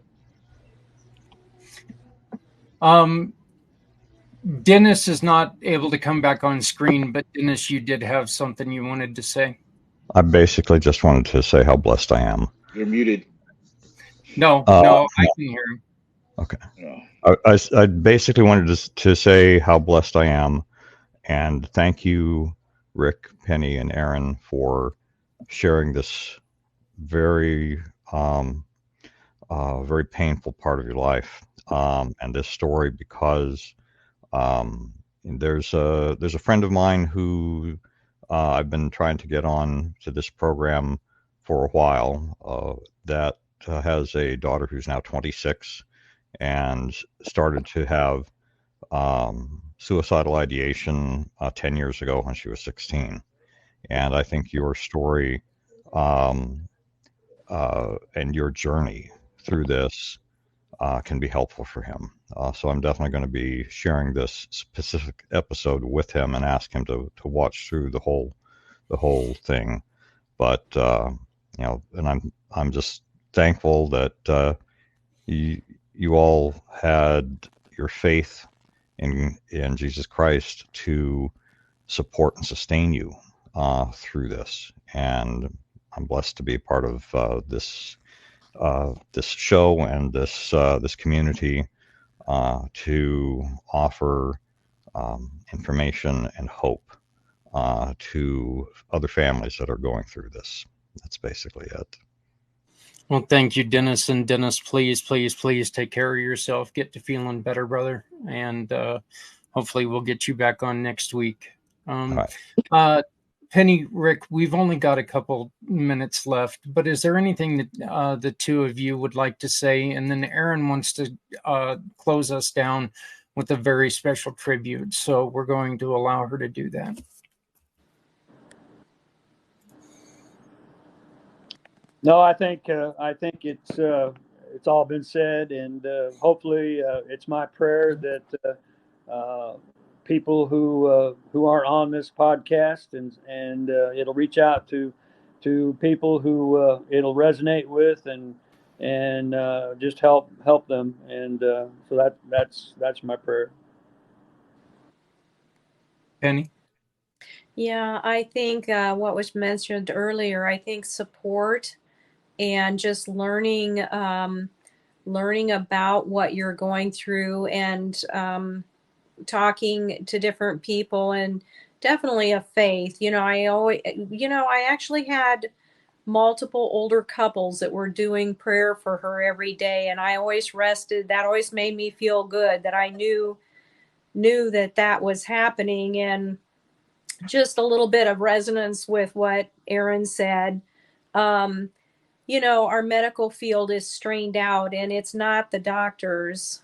Dennis is not able to come back on screen, but Dennis, you did have something you wanted to say. I basically just wanted to say how blessed I am. You're muted. No, I can hear him. Okay. No. I basically wanted to say how blessed I am, and thank you, Rick, Penny, and Aaron, for sharing this very very painful part of your life, and this story, because there's a friend of mine who I've been trying to get on to this program for a while, that has a daughter who's now 26 and started to have suicidal ideation 10 years ago when she was 16. And I think your story and your journey through this can be helpful for him. So I'm definitely going to be sharing this specific episode with him and ask him to watch through the whole thing. But and I'm just thankful that you all had your faith in Jesus Christ to support and sustain you through this. And I'm blessed to be a part of this show and this community to offer information and hope to other families that are going through this. That's basically it. Well, thank you, Dennis. And Dennis, please take care of yourself. Get to feeling better, brother. And hopefully we'll get you back on next week. Right. Penny, Rick, we've only got a couple minutes left, but is there anything that the two of you would like to say? And then Aaron wants to close us down with a very special tribute. So we're going to allow her to do that. No, I think it's all been said, and hopefully it's my prayer that people who aren't on this podcast and it'll reach out to people who it'll resonate with and just help them, and so that's my prayer. Penny? Yeah, I think what was mentioned earlier, I think support and just learning about what you're going through, and talking to different people, and definitely a faith. I actually had multiple older couples that were doing prayer for her every day. And I always rested. That always made me feel good that I knew that that was happening. And just a little bit of resonance with what Aaron said. You know, our medical field is strained out, and it's not the doctors.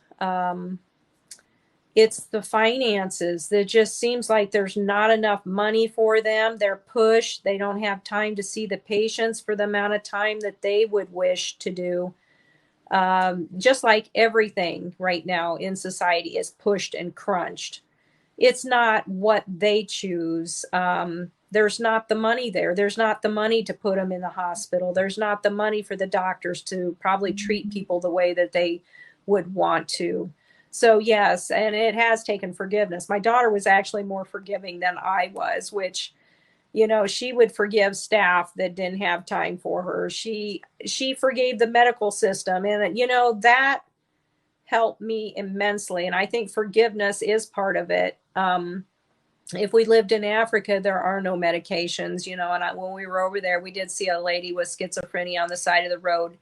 It's the finances that just seems like there's not enough money for them. They're pushed. They don't have time to see the patients for the amount of time that they would wish to do. Just like everything right now in society is pushed and crunched. It's not what they choose. There's not the money there. There's not the money to put them in the hospital. There's not the money for the doctors to probably treat people the way that they would want to. So yes, and it has taken forgiveness. My daughter was actually more forgiving than I was, which, you know, she would forgive staff that didn't have time for her. She forgave the medical system, and you know, that helped me immensely. And I think forgiveness is part of it. If we lived in Africa, there are no medications, you know, and when we were over there, we did see a lady with schizophrenia on the side of the road.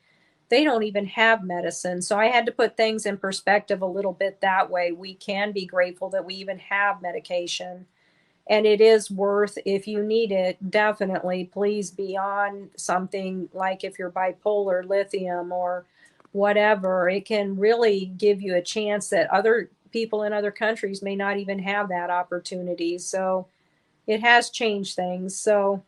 They don't even have medicine. So I had to put things in perspective a little bit that way. We can be grateful that we even have medication. And it is worth, if you need it, definitely, please be on something like if you're bipolar, lithium, or whatever. It can really give you a chance that other people in other countries may not even have that opportunity. So it has changed things. So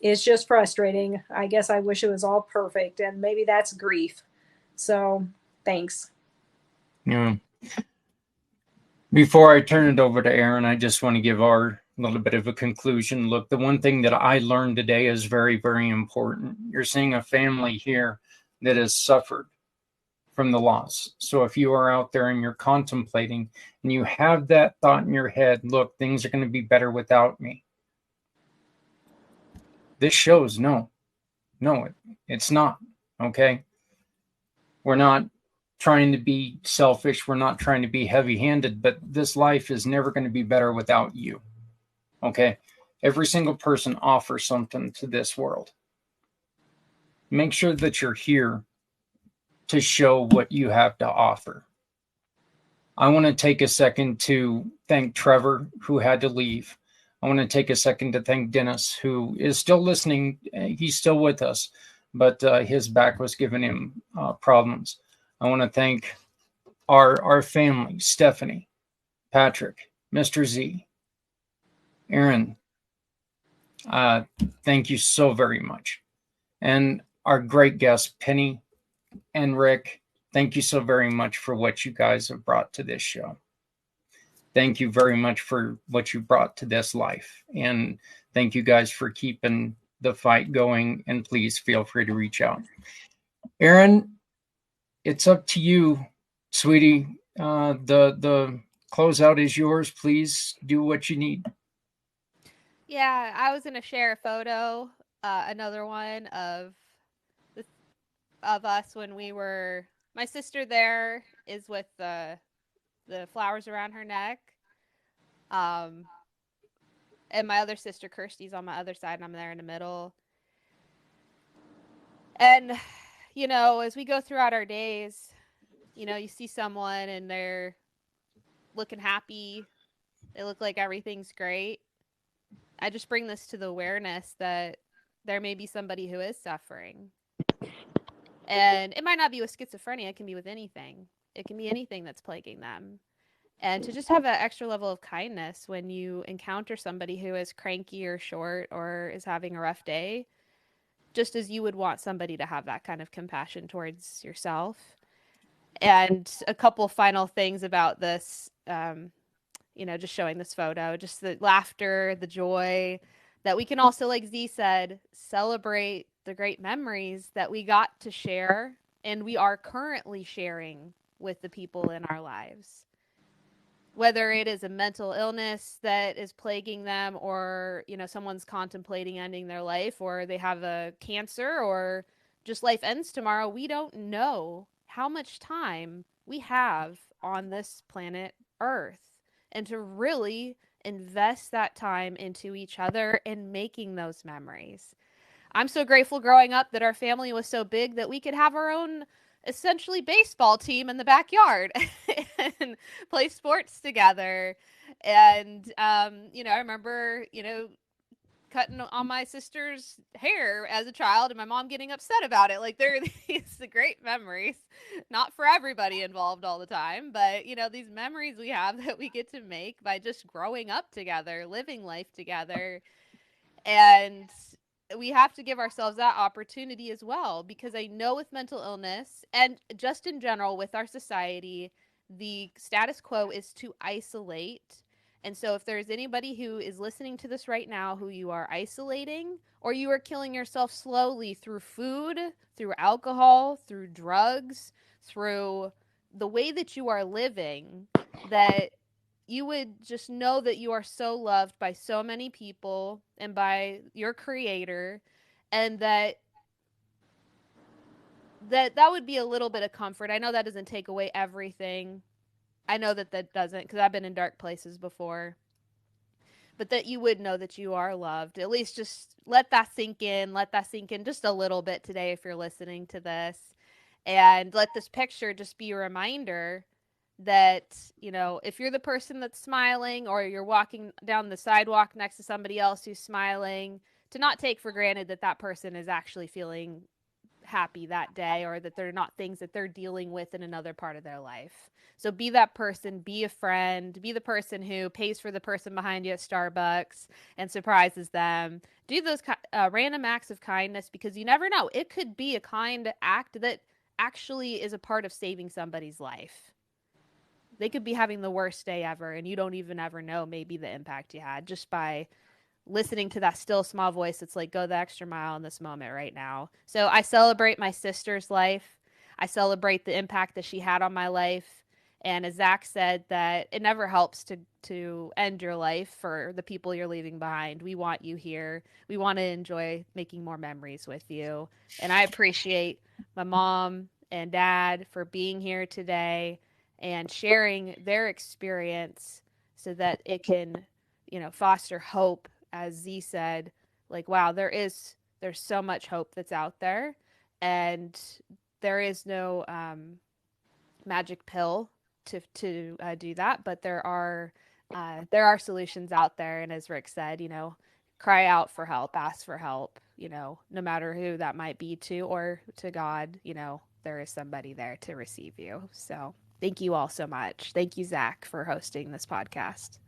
it's just frustrating. I guess I wish it was all perfect, and maybe that's grief. So thanks. Yeah. Before I turn it over to Aaron, I just want to give our little bit of a conclusion. Look, the one thing that I learned today is very, very important. You're seeing a family here that has suffered from the loss. So if you are out there and you're contemplating and you have that thought in your head, look, things are going to be better without me. This shows no, it's not. Okay. We're not trying to be selfish. We're not trying to be heavy-handed, but this life is never going to be better without you. Okay. Every single person offers something to this world. Make sure that you're here to show what you have to offer. I want to take a second to thank Trevor, who had to leave. I want to take a second to thank Dennis, who is still listening. He's still with us, but his back was giving him problems. I want to thank our family, Stephanie, Patrick, Mr. Z, Aaron. Thank you so very much. And our great guests, Penny and Rick, thank you so very much for what you guys have brought to this show. Thank you very much for what you brought to this life. And thank you guys for keeping the fight going. And please feel free to reach out. Aaron, it's up to you, sweetie. The closeout is yours. Please do what you need. Yeah, I was going to share a photo, another one of us when we were, my sister there is with the flowers around her neck. And my other sister, Kirsty's on my other side, and I'm there in the middle. And, you know, as we go throughout our days, you know, you see someone and they're looking happy. They look like everything's great. I just bring this to the awareness that there may be somebody who is suffering. And it might not be with schizophrenia. It can be with anything. It can be anything that's plaguing them. And to just have that extra level of kindness when you encounter somebody who is cranky or short or is having a rough day, just as you would want somebody to have that kind of compassion towards yourself. And a couple final things about this, you know, just showing this photo, just the laughter, the joy that we can also, like Z said, celebrate the great memories that we got to share and we are currently sharing with the people in our lives. Whether it is a mental illness that is plaguing them or, you know, someone's contemplating ending their life or they have a cancer or just life ends tomorrow, we don't know how much time we have on this planet Earth. And to really invest that time into each other and making those memories. I'm so grateful growing up that our family was so big that we could have our own essentially baseball team in the backyard and play sports together. And, I remember, cutting on my sister's hair as a child and my mom getting upset about it. Like, there are these great memories, not for everybody involved all the time, but these memories we have that we get to make by just growing up together, living life together. And we have to give ourselves that opportunity as well, because I know with mental illness and just in general with our society, the status quo is to isolate. And so if there's anybody who is listening to this right now who you are isolating, or you are killing yourself slowly through food, through alcohol, through drugs, through the way that you are living, that you would just know that you are so loved by so many people and by your creator, and that would be a little bit of comfort. I know that doesn't take away everything. I know that doesn't, because I've been in dark places before. But that you would know that you are loved. At least just let that sink in. Let that sink in just a little bit today if you're listening to this. And let this picture just be a reminder that, if you're the person that's smiling, or you're walking down the sidewalk next to somebody else who's smiling, to not take for granted that that person is actually feeling happy that day, or that they're not things that they're dealing with in another part of their life. So be that person, be a friend, be the person who pays for the person behind you at Starbucks and surprises them. Do those random acts of kindness, because you never know. It could be a kind act that actually is a part of saving somebody's life. They could be having the worst day ever, and you don't even ever know maybe the impact you had just by listening to that still small voice that's like, go the extra mile in this moment right now. So I celebrate my sister's life. I celebrate the impact that she had on my life. And as Zach said, that it never helps to end your life for the people you're leaving behind. We want you here. We want to enjoy making more memories with you. And I appreciate my mom and dad for being here today and sharing their experience so that it can, foster hope. As Z said, like, wow, there's so much hope that's out there, and there is no magic pill to do that, but there are solutions out there. And as Rick said, cry out for help, ask for help, no matter who that might be to, or to God, there is somebody there to receive you. So thank you all so much. Thank you, Zach, for hosting this podcast.